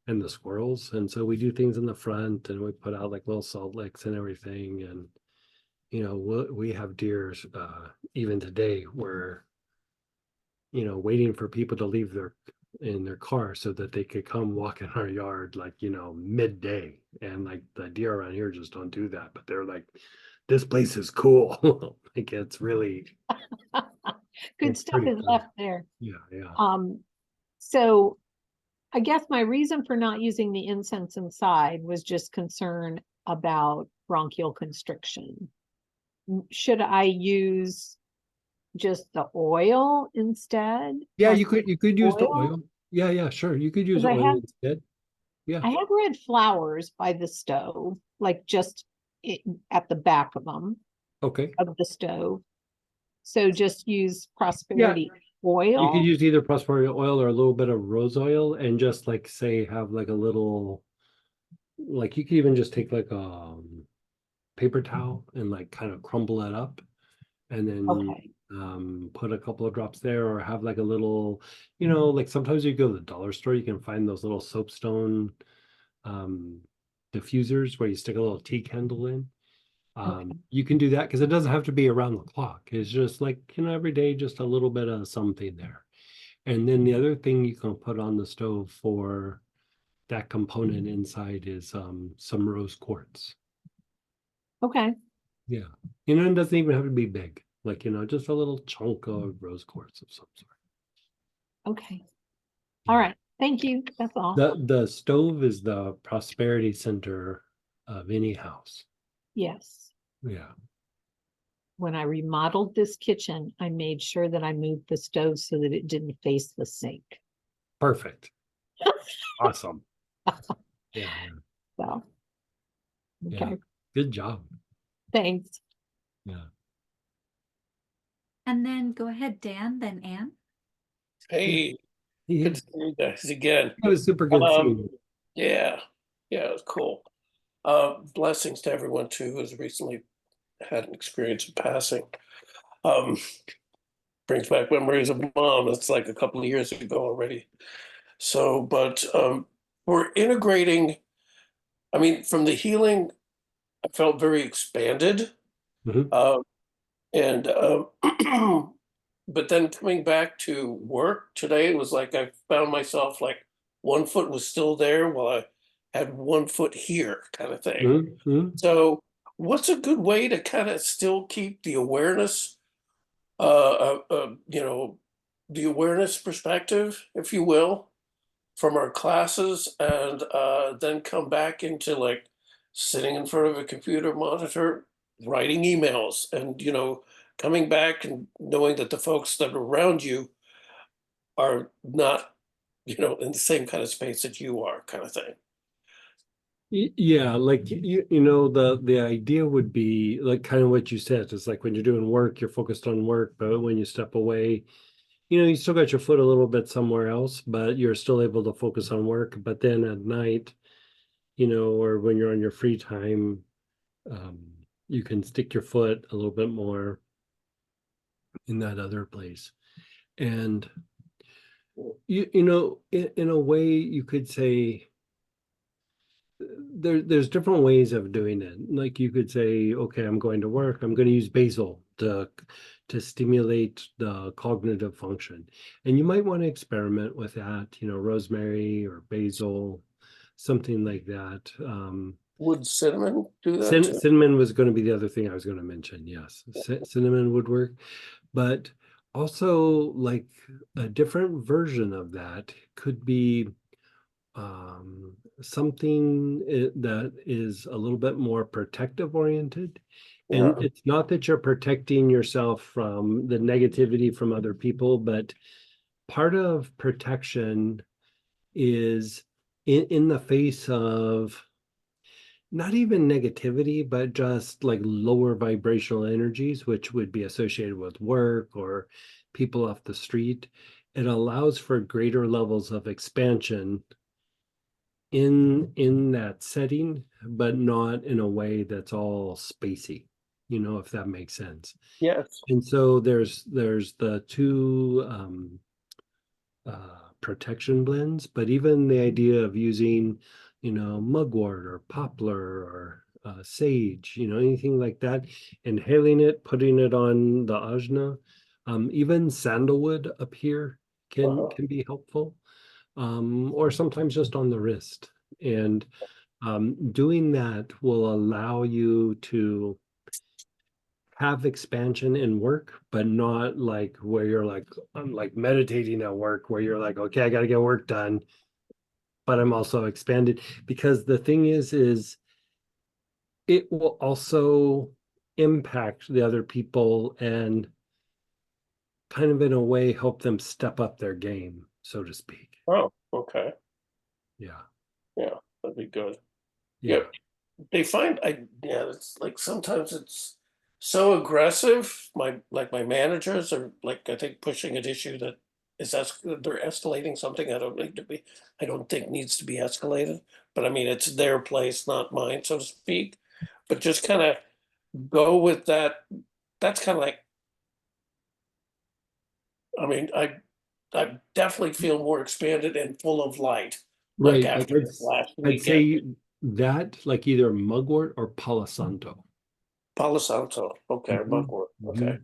and the squirrels, and so we do things in the front, and we put out like little salt licks and everything, and you know, we have deers even today, where you know, waiting for people to leave in their car so that they could come walk in our yard, like, you know, midday. And like the deer around here just don't do that, but they're like, this place is cool. Like it's really Good it's stuff pretty is cool. left there. Yeah. So I guess my reason for not using the incense inside was just concern about bronchial constriction. Should I use just the oil instead? Yeah, Like you could use the oil? oil. Yeah, sure. You could use 'Cause I oil have- instead. Yeah. I have red flowers by the stove, like just at the back of them, Okay. of the stove. So just use prosperity. You could Oil? use either phosphoric oil or a little bit of rose oil and just like say have like a little, like you could even just take like a paper towel and like kind of crumble it up and then Okay, put a couple of drops there, or have like a little, you know, like sometimes you go to the dollar store, you can find those little soapstone diffusers where you stick a little tea candle in. okay, You can do that because it doesn't have to be around the clock. It's just like, you know, every day, just a little bit of something there. And then the other thing you can put on the stove for that component inside is some rose quartz. okay, Yeah. You know, it doesn't even have to be big. Like, you know, just a little chunk of rose quartz of some sort. okay. All right, thank you. That's all. The stove is the prosperity center of any house. Yes. Yeah. When I remodeled this kitchen, I made sure that I moved the stove so that it didn't face the sink. Perfect. Awesome. Yeah. So, Yeah. okay, Good job. thanks. Yeah. And then go ahead, Dan, then Anne. Hey, He good to see you guys again. It was super good seeing you. Yeah, it was cool. Blessings to everyone too who has recently had an experience of passing. Um, brings back memories of mom. It's like a couple of years ago already. So, but we're integrating. I mean, from the healing, I felt very expanded. Mhm. And but then coming back to work today, it was like I found myself like one foot was still there while I had one foot here, kind of thing. Mhm. Mhm. So, what's a good way to kind of still keep the awareness, you know, the awareness perspective, if you will, from our classes, and then come back into like sitting in front of a computer monitor, writing emails, and you know, coming back and knowing that the folks that are around you are not, you know, in the same kind of space that you are, kind of thing. Yeah, like you know, the idea would be like kind of what you said. It's like when you're doing work, you're focused on work, but when you step away, you know, you still got your foot a little bit somewhere else, but you're still able to focus on work. But then at night, you know, or when you're on your free time, um, you can stick your foot a little bit more in that other place. And you know, in a way, you could say there's different ways of doing it. Like you could say, okay, I'm going to work, I'm going to use basil to stimulate the cognitive function. And you might want to experiment with that, you know, rosemary or basil, something like that. Would cinnamon do that too? Cinnamon was going to be the other thing I was going to mention. Yes, cinnamon would work, but also like a different version of that could be something that is a little bit more protective oriented. And Yeah. it's not that you're protecting yourself from the negativity from other people, but part of protection is in the face of not even negativity, but just like lower vibrational energies, which would be associated with work or people off the street. It allows for greater levels of expansion in that setting, but not in a way that's all spacey, you know, if that makes sense. Yes. And so there's the two protection blends, but even the idea of using, you know, mugwort or poplar or sage, you know, anything like that, inhaling it, putting it on the ajna, even sandalwood up here can be helpful, or sometimes just on the wrist. And doing that will allow you to have expansion in work, but not like where you're like, I'm like meditating at work, where you're like, okay, I got to get work done, but I'm also expanded. Because the thing is it will also impact the other people and kind of in a way help them step up their game, so to speak. Oh, okay. Yeah. Yeah, that'd be good. Yeah. They find yeah, it's like sometimes it's so aggressive. My managers are like, I think, pushing an issue that they're escalating something I don't think needs to be escalated. But I mean, it's their place, not mine, so to speak. But just kind of go with that. That's kind of like, I mean, I definitely feel more expanded and full of light. Like Right, like after this last I'd weekend. say that like either mugwort or palo santo. Palo Santo. Okay, Mhm, mugwort. Okay, mhm.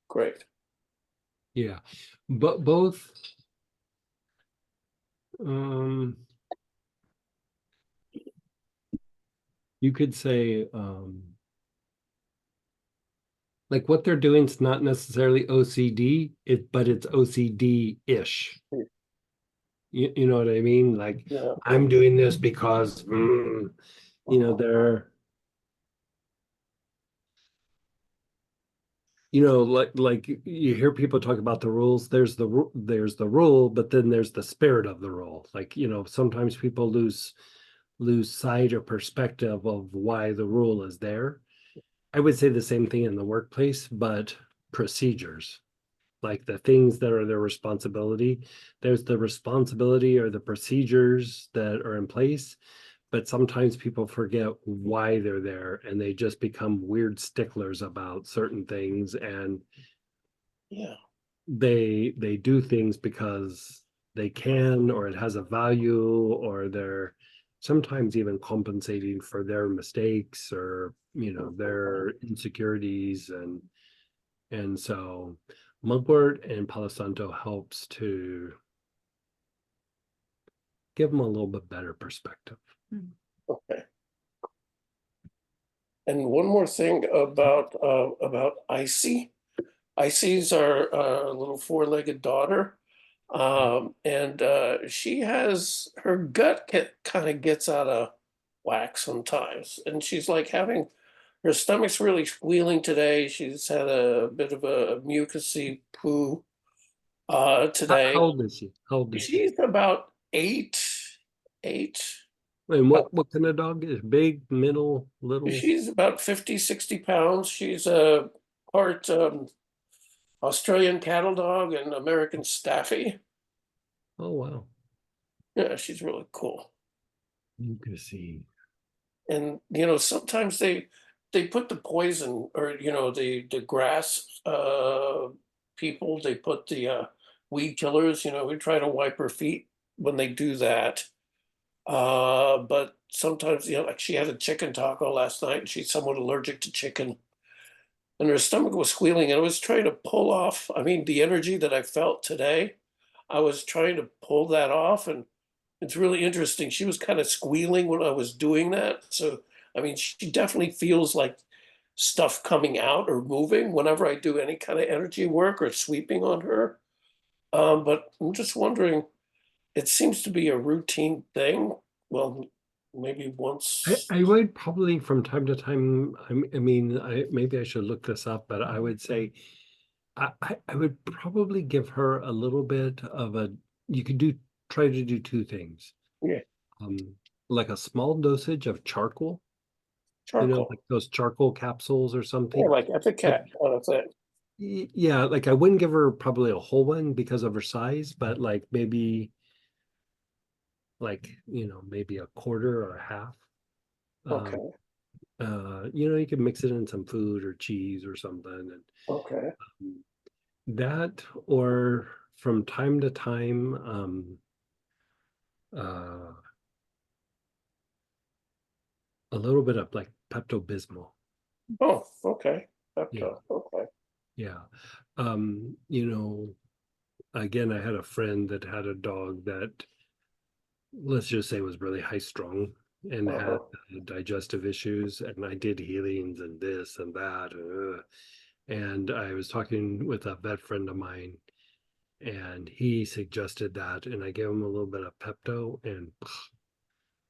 great. Yeah, but both, you could say, like what they're doing is not necessarily OCD, but it's OCD-ish. You know what I mean? Like, Yeah. I'm doing this because, they're, like you hear people talk about the rules. There's the rule, but then there's the spirit of the rule. Like, sometimes people lose sight or perspective of why the rule is there. I would say the same thing in the workplace, but procedures, like the things that are their responsibility. There's the responsibility or the procedures that are in place, but sometimes people forget why they're there and they just become weird sticklers about certain things, and Yeah. they do things because they can, or it has a value, or they're sometimes even compensating for their mistakes or their insecurities, and so mugwort and palo santo helps to give them a little bit better perspective. Okay. And one more thing about Icy. Icy's our little four-legged daughter. And she has her gut kind of gets out of whack sometimes. And she's like having her stomach's really squealing today. She's had a bit of a mucousy poo today. How old is she? How old is she? She's about 8. And what kind of dog is big, middle, little? She's about 50, 60 pounds. She's a part Australian cattle dog and American Staffy. Oh wow. Yeah, she's really cool. You can see. And sometimes they put the poison, or the grass people, they put the weed killers. We try to wipe her feet when they do that. But sometimes, like she had a chicken taco last night and she's somewhat allergic to chicken. And her stomach was squealing, and I was trying to pull off, I mean, the energy that I felt today, I was trying to pull that off, and it's really interesting. She was kind of squealing when I was doing that. So, I mean, she definitely feels like stuff coming out or moving whenever I do any kind of energy work or sweeping on her. But I'm just wondering, it seems to be a routine thing. Well, maybe once. I would probably from time to time, I mean, maybe I should look this up, but I would say I would probably give her a little bit of you could try to do two things. Yeah, Like a small dosage of charcoal, charcoal. like those charcoal capsules or Yeah, something. like Epicat kind of thing. Yeah, like I wouldn't give her probably a whole one because of her size, but like maybe maybe a quarter or a half. Okay, You can mix it in some food or cheese or something, and okay. that, or from time to time, a little bit of like Pepto-Bismol. Oh, okay. Yeah. Okay. Yeah. Again, I had a friend that had a dog that, let's just say, was really high strung and had Uh-huh. digestive issues, and I did healings and this and that. And I was talking with a vet friend of mine, and he suggested that, and I gave him a little bit of Pepto, and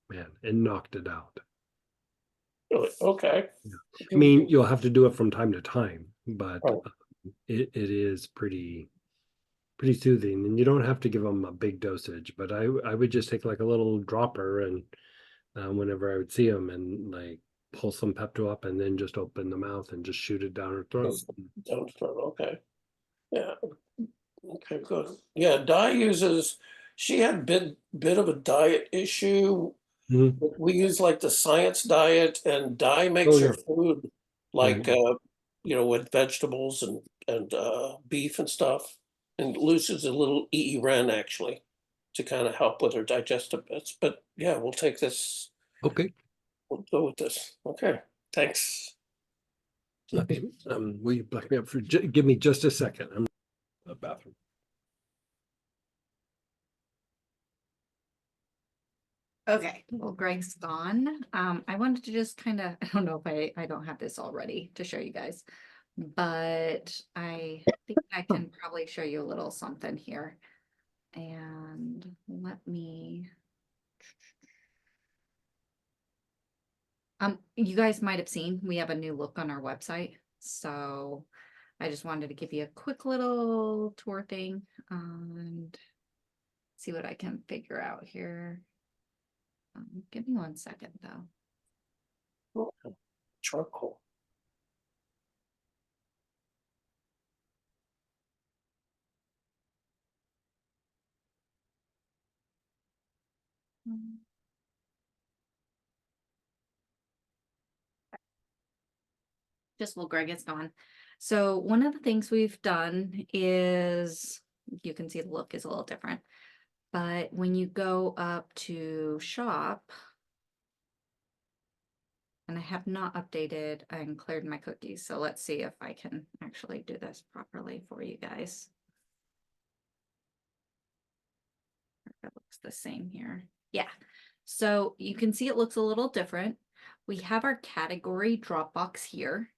man, it knocked it out. Really? Okay. I mean, you'll have to do it from time to time, but Oh. it is pretty soothing, and you don't have to give them a big dosage, but I would just take like a little dropper, and whenever I would see them, and like pull some Pepto up and then just open the mouth and just shoot it down her throat. Down the throat, okay. Yeah, okay, good. Yeah, Di uses, she had bit of a diet issue. Mhm. We use like the science diet, and Di makes yeah. her food like Right. with vegetables and beef and stuff. And Lucy's a little Ren actually to kind of help with her digestive bits. But yeah, we'll take this. Okay. We'll go with this. Okay, thanks. Okay. Will you black me up for, give me just a second. I'm in the bathroom. Okay, well, Greg's gone. I wanted to just kind of, I don't know if I don't have this already to show you guys, but I think I can probably show you a little something here. And let me. You guys might have seen, we have a new look on our website. So I just wanted to give you a quick little tour thing and see what I can figure out here. Give me 1 second though. Oh, charcoal. Just while Greg is gone. So one of the things we've done is, you can see the look is a little different, but when you go up to shop, and I have not updated and cleared my cookies, so let's see if I can actually do this properly for you guys. It looks the same here. Yeah, so you can see it looks a little different. We have our category drop box here.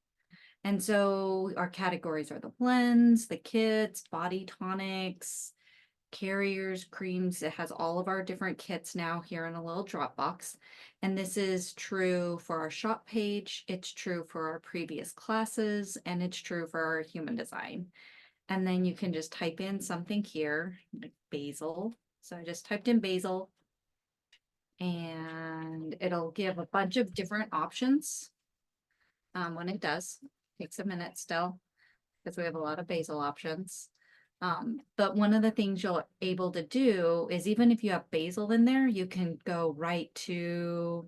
And so our categories are the blends, the kits, body tonics, carriers, creams. It has all of our different kits now here in a little drop box. And this is true for our shop page. It's true for our previous classes, and it's true for our human design. And then you can just type in something here, like basil. So I just typed in basil, and it'll give a bunch of different options. When it does, takes a minute still, because we have a lot of basil options. But one of the things you're able to do is, even if you have basil in there, you can go right to,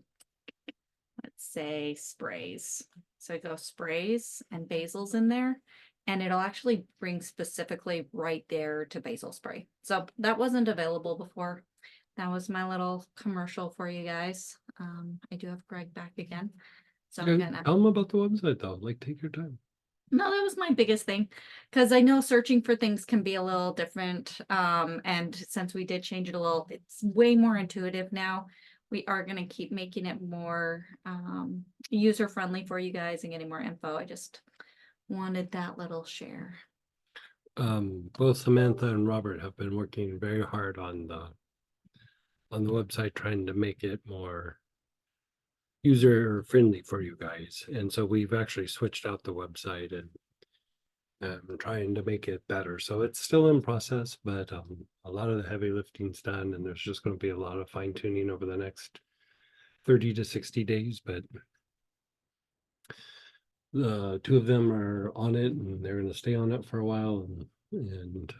let's say, sprays. So go sprays and basil's in there, and it'll actually bring specifically right there to basil spray. So that wasn't available before. That was my little commercial for you guys. I do have Greg back again. So I'm gonna tell them about the website though. Like, take your time. No, that was my biggest thing, because I know searching for things can be a little different. And since we did change it a little, it's way more intuitive now. We are going to keep making it more user friendly for you guys and getting more info. I just wanted that little share. Both Samantha and Robert have been working very hard on the website, trying to make it more user friendly for you guys. And so we've actually switched out the website and trying to make it better. So it's still in process, but a lot of the heavy lifting's done, and there's just going to be a lot of fine tuning over the next 30 to 60 days. But the two of them are on it, and they're going to stay on it for a while. And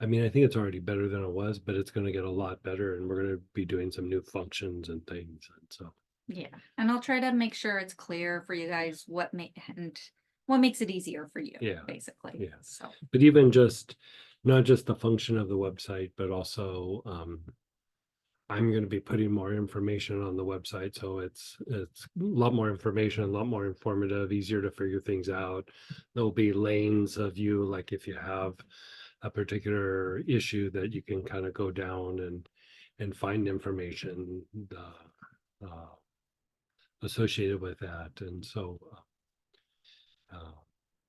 I mean, I think it's already better than it was, but it's going to get a lot better, and we're going to be doing some new functions and things. And so, yeah, and I'll try to make sure it's clear for you guys what makes it easier for you. Yeah, basically. yeah. So, but even just not just the function of the website, but also I'm going to be putting more information on the website, so it's a lot more information, a lot more informative, easier to figure things out. There'll be lanes of you, like if you have a particular issue, that you can kind of go down and find information associated with that. And so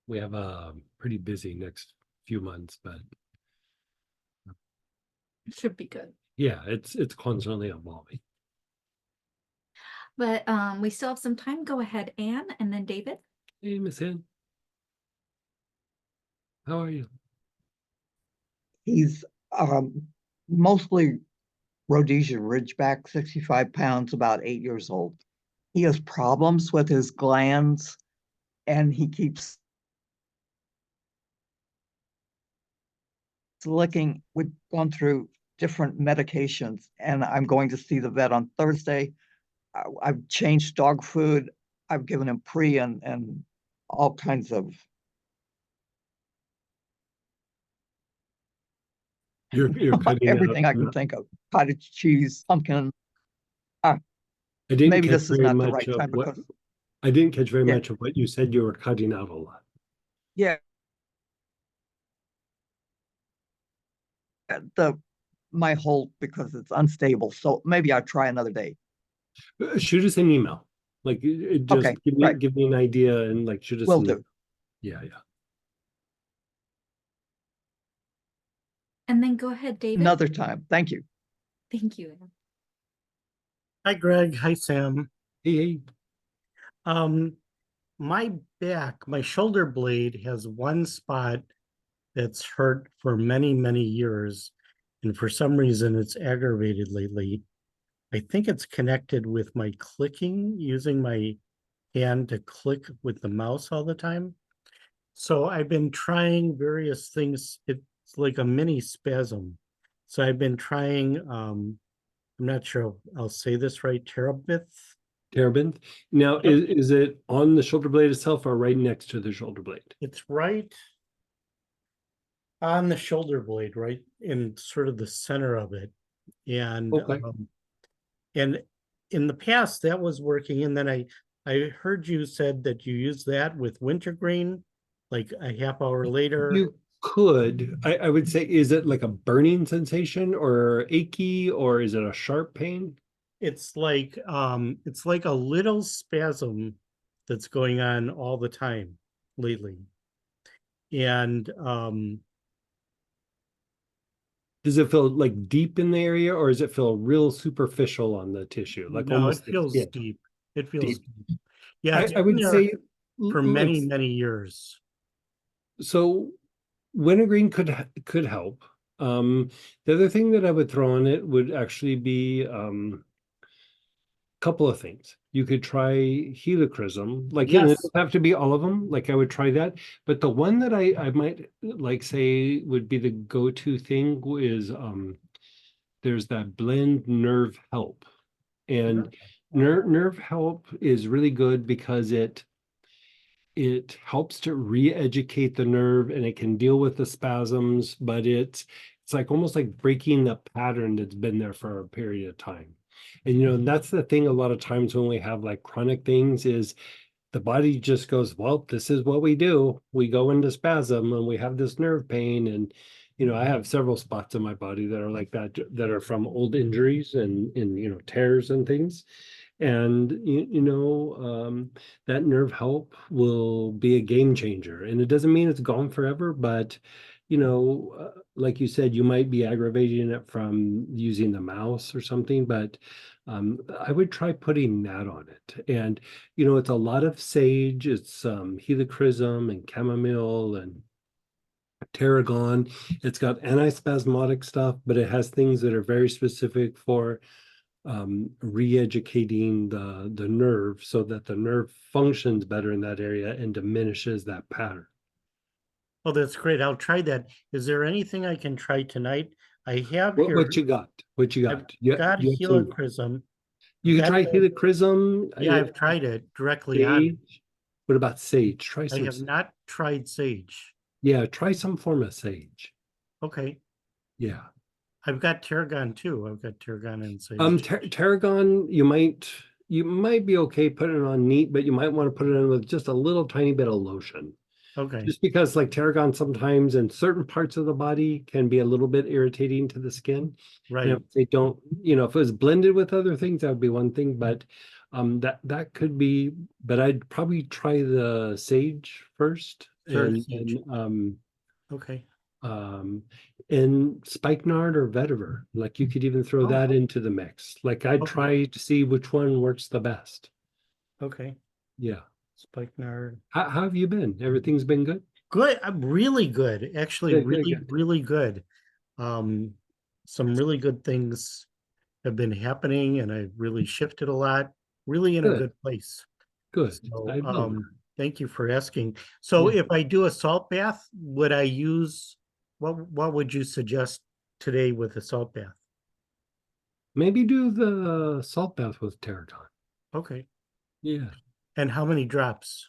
we have a pretty busy next few months, but it should be good. yeah, it's constantly evolving. But we still have some time. Go ahead, Anne, and then David. Hey, Miss Ann. How are you? He's mostly Rhodesian Ridgeback, 65 pounds, about 8 years old. he has problems with his glands and he keeps licking. We've gone through different medications and I'm going to see the vet on Thursday. I've changed dog food. I've given him pre and all kinds of. You're cutting everything out. I can think of. Cottage cheese, pumpkin. I didn't Maybe catch this is very not the much right of time what because I didn't catch very Yeah. much of what you said. You were cutting out a lot. yeah, my hold because it's unstable. So maybe I'll try another day. Shoot us an email. Like just Okay, right. give me an idea and like shoot us Will an do. email. Yeah. And then go ahead, David. Another time. Thank you. Thank you. Hi, Greg. Hi, Sam. Hey. My back, my shoulder blade has one spot that's hurt for many, many years. And for some reason, it's aggravated lately. I think it's connected with my clicking, using my hand to click with the mouse all the time. So I've been trying various things. It's like a mini spasm. So I've been trying, I'm not sure I'll say this right, Terebinth. Now, is it on the shoulder blade itself or right next to the shoulder blade? It's right on the shoulder blade, right in sort of the center of it. And Okay. And in the past that was working. And then I heard you said that you use that with wintergreen, like a half hour later. You could. I would say, is it like a burning sensation or achy, or is it a sharp pain? It's like a little spasm that's going on all the time lately. And does it feel like deep in the area, or does it feel real superficial on the tissue? Like no, almost it feels deep. It feels deep. Yeah, I would say for many, many years. So wintergreen could help. The other thing that I would throw on it would actually be couple of things. You could try helichrysum, like and it Yes. doesn't have to be all of them. Like I would try that, but the one that I might like say would be the go-to thing is there's that blend nerve help, and nerve help is really good because it helps to re-educate the nerve and it can deal with the spasms, but it's like almost like breaking the pattern that's been there for a period of time. And that's the thing a lot of times when we have like chronic things is the body just goes, well, this is what we do. We go into spasm and we have this nerve pain. And I have several spots in my body that are like that are from old injuries and tears and things. And that nerve help will be a game changer. And it doesn't mean it's gone forever, but like you said, you might be aggravating it from using the mouse or something, but I would try putting that on it. And it's a lot of sage, it's helichrysum and chamomile and tarragon. It's got antispasmodic stuff, but it has things that are very specific for re-educating the nerve so that the nerve functions better in that area and diminishes that pattern. Oh, that's great. I'll try that. Is there anything I can try tonight? I have here. What you got? What you got? I've got helichrysum. You can try helichrysum. Yeah, I've tried it directly on. What about sage? Try some. I have not tried sage. Yeah, try some form of sage. Okay. Yeah. I've got tarragon too. I've got tarragon and sage. Tarragon, you might be okay putting it on neat, but you might want to put it on with just a little tiny bit of lotion. Okay. Just because like tarragon sometimes in certain parts of the body can be a little bit irritating to the skin. Right. And if they don't, if it was blended with other things, that would be one thing, but that could be, but I'd probably try the sage first. Sage. Okay. And spikenard or vetiver, like you could even throw that into the mix. Like I'd try to see which one works the best. Okay. Yeah. Spikenard. How have you been? Everything's been good? Good. I'm really good. Actually, Good. really good. Some really good things have been happening and I've really shifted a lot. really in a Good. good place. Good. So, I love that. thank you for asking. So Yeah. if I do a salt bath, would I use, what would you suggest today with a salt bath? Maybe do the salt bath with tarragon. Okay. Yeah. And how many drops?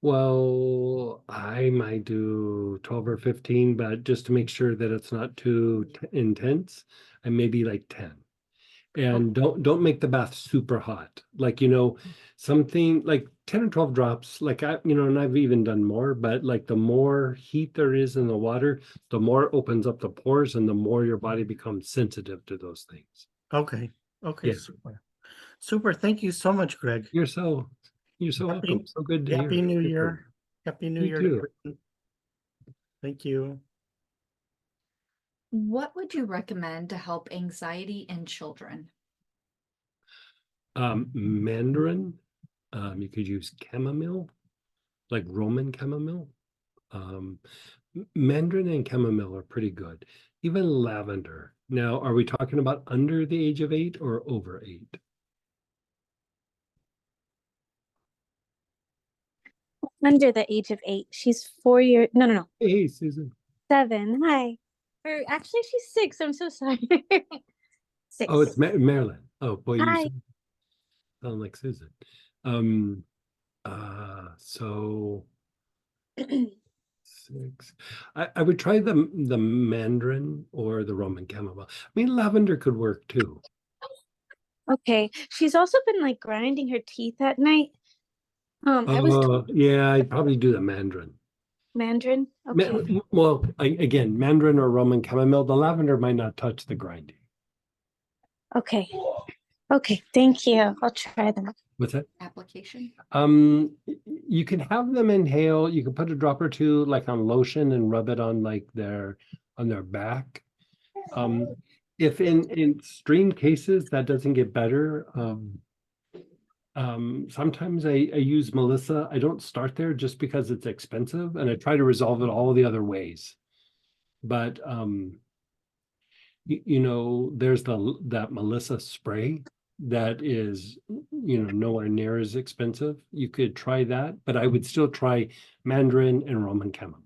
Well, I might do 12 or 15, but just to make sure that it's not too intense, I maybe like 10. And don't make the bath super hot. Like, something like 10 or 12 drops, like and I've even done more, but like the more heat there is in the water, the more it opens up the pores and the more your body becomes sensitive to those things. Okay. Okay, Yeah. super. Super. Thank you so much, Greg. You're so welcome. So good to hear. Happy New Good for Year. Happy New You Year. too. to everyone. Thank you. What would you recommend to help anxiety in children? Mandarin, you could use chamomile, like Roman chamomile. Mandarin and chamomile are pretty good. Even lavender. Now, are we talking about under the age of 8 or over 8? Under the age of 8. She's 4 years. No. Hey, Susan. 7. Hi. Or actually, she's 6. I'm so sorry. 6. Oh, it's Marilyn. Oh, boy, you Hi. sound like Susan. So 6. I would try the Mandarin or the Roman chamomile. I mean, lavender could work too. Okay. She's also been like grinding her teeth at night. I was Yeah, I'd probably do the Mandarin. Mandarin. Okay. Well, again, Mandarin or Roman chamomile. The lavender might not touch the grinding. Okay. Okay. Thank you. I'll try them. What's that? Application? You can have them inhale. You can put a drop or two like on lotion and rub it on like their back. If in extreme cases that doesn't get better, sometimes I use Melissa. I don't start there just because it's expensive, and I try to resolve it all the other ways. But there's that Melissa spray that is nowhere near as expensive. You could try that, but I would still try Mandarin and Roman chamomile.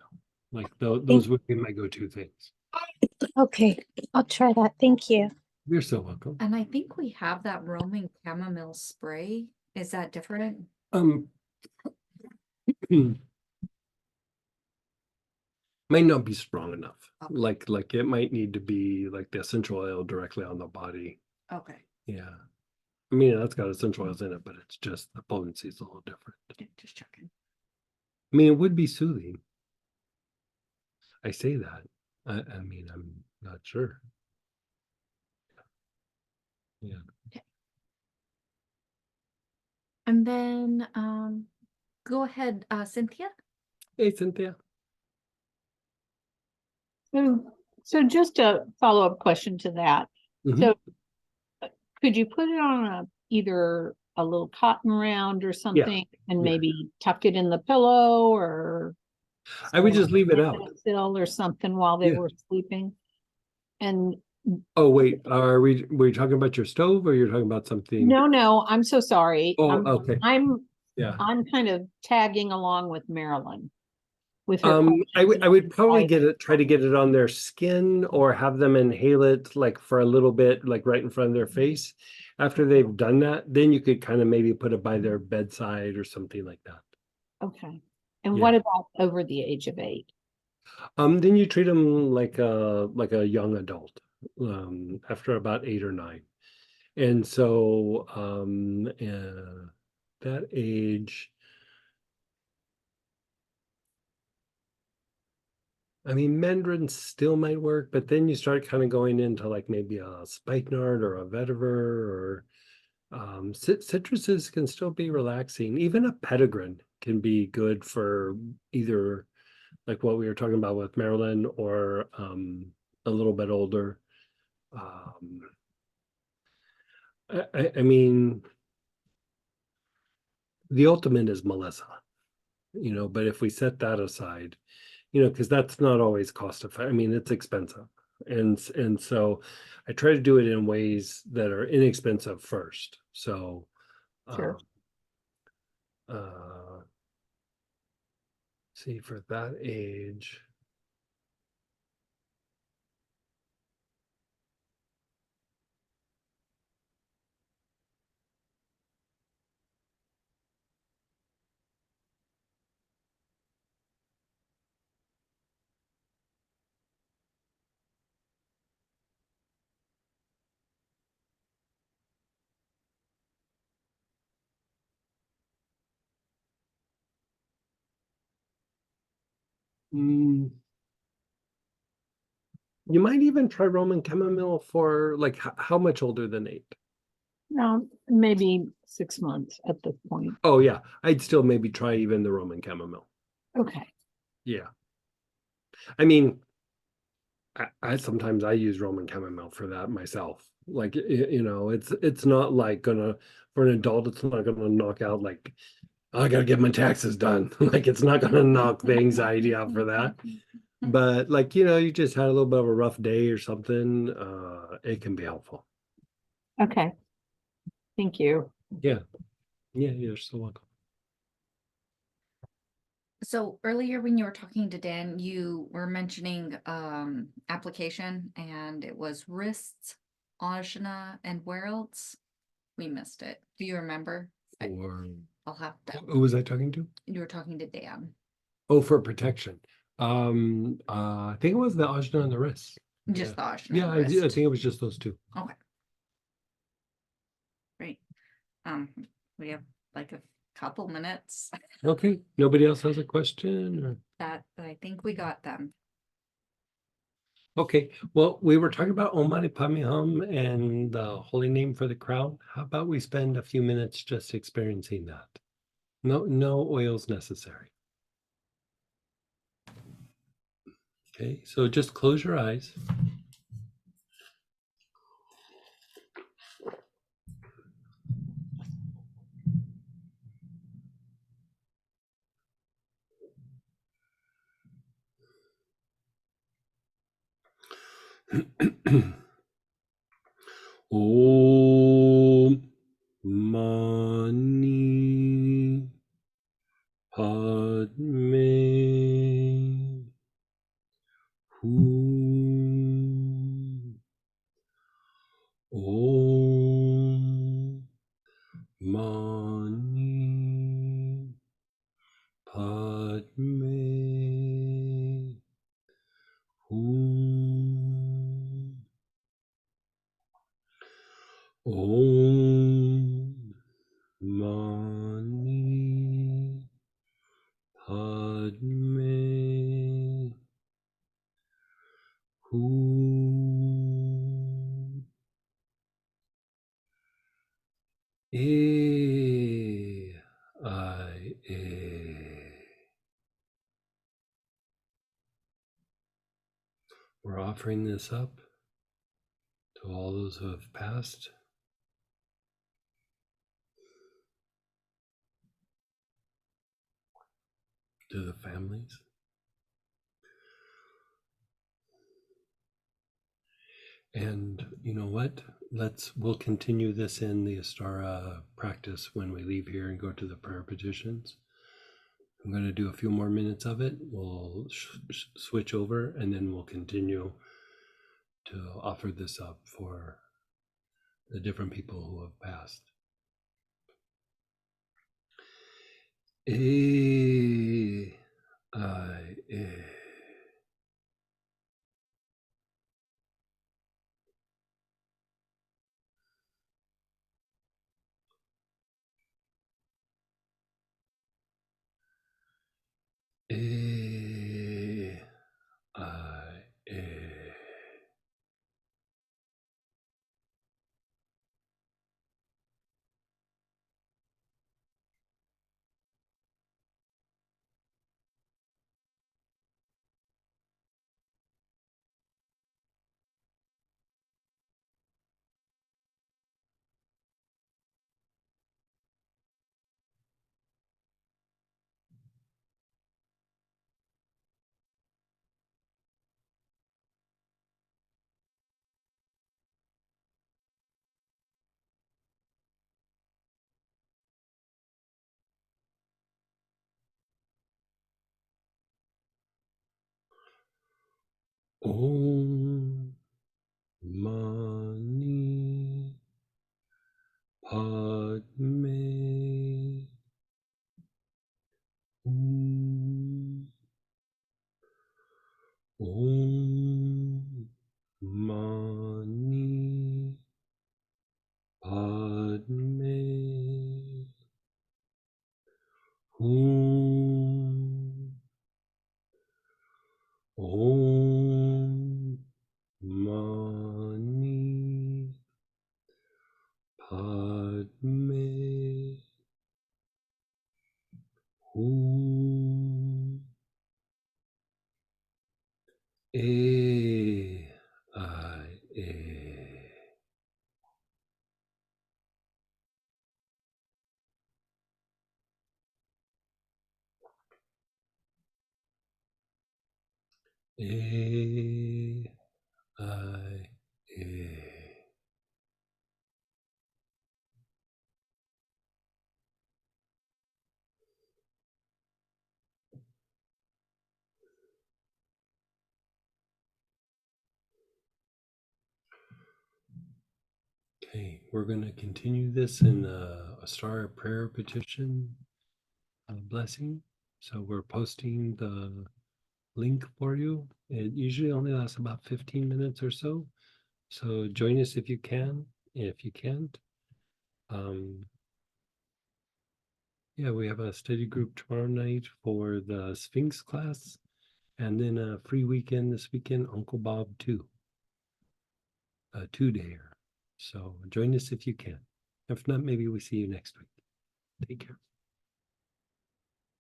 Like those would be my go-to things. Okay. I'll try that. Thank you. You're so welcome. And I think we have that Roman chamomile spray. Is that different? Might not be strong enough. Okay. Like it might need to be like the essential oil directly on the body. Okay. Yeah. I mean, that's got essential oils in it, but it's just the potency is a little different. Just checking. I mean, it would be soothing. I say that. I mean, I'm not sure. Yeah. Okay. And then go ahead, Cynthia. Hey, Cynthia. So just a follow-up question to that. So could you put it on either a little cotton round or something and maybe tuck it in the pillow, or I would just leave it out. or something while they were sleeping? And oh wait, were you talking about your stove or you're talking about something? No, I'm so sorry. Oh, okay. I'm kind of tagging along with Marilyn. With her I would probably try to get it on their skin or have them inhale it like for a little bit, like right in front of their face. After they've done that, then you could kind of maybe put it by their bedside or something like that. Okay. And what about over the age of 8? Then you treat them like a young adult, after about 8 or 9. And so that age, I mean, Mandarin still might work, but then you start kind of going into like maybe a spikenard or a vetiver, or citruses can still be relaxing. Even a petitgrain can be good for either like what we were talking about with Marilyn or a little bit older. I mean, the ultimate is Melissa, but if we set that aside, because that's not always cost effective. I mean, it's expensive. and so I try to do it in ways that are inexpensive first. So, Sure. See, for that age. You might even try Roman chamomile for like how much older than 8? No, maybe 6 months at this point. Oh yeah, I'd still maybe try even the Roman chamomile. Okay. Yeah. I mean, I sometimes I use Roman chamomile for that myself. Like it's not like gonna for an adult, it's not gonna knock out like I gotta get my taxes done. Like it's not gonna knock the anxiety out for that. But like, you just had a little bit of a rough day or something, it can be helpful. Okay. Thank you. Yeah. Yeah, you're so welcome. So earlier when you were talking to Dan, you were mentioning application, and it was wrists, ajna, and where else? We missed it. Do you remember? Or I'll have to. who was I talking to? You were talking to Dan. Oh, for protection. I think it was the ajna and the wrist. Just the ajna Yeah, and I think wrist. it was just those two. Okay. Great. We have like a couple minutes Okay. Nobody else has a question or? that I think we got them. Okay, well, we were talking about OmManiPadmeHum and the holy name for the crown. How about we spend a few minutes just experiencing that? No oils necessary. Okay, so just close your eyes. Om Mani Padme Hum. Om Mani Padme Hum. Om Mani Padme Hum. A. We're offering this up to all those who have passed, to the families. And you know what? We'll continue this in the Astara practice when we leave here and go to the prayer petitions. I'm going to do a few more minutes of it. We'll switch over and then we'll continue to offer this up for the different people who have passed. A. Om Mani Padme Hum. Om Mani Padme Hum. Om Mani Padme Hum. A. Okay, we're going to continue this in a star of prayer petition blessing. So we're posting the link for you. It usually only lasts about 15 minutes or so. So join us if you can. If you can't, yeah, we have a study group tomorrow night for the Sphinx class, and then a free weekend this weekend, Uncle Bob 2, a 2-dayer. So join us if you can. If not, maybe we see you next week. Take care.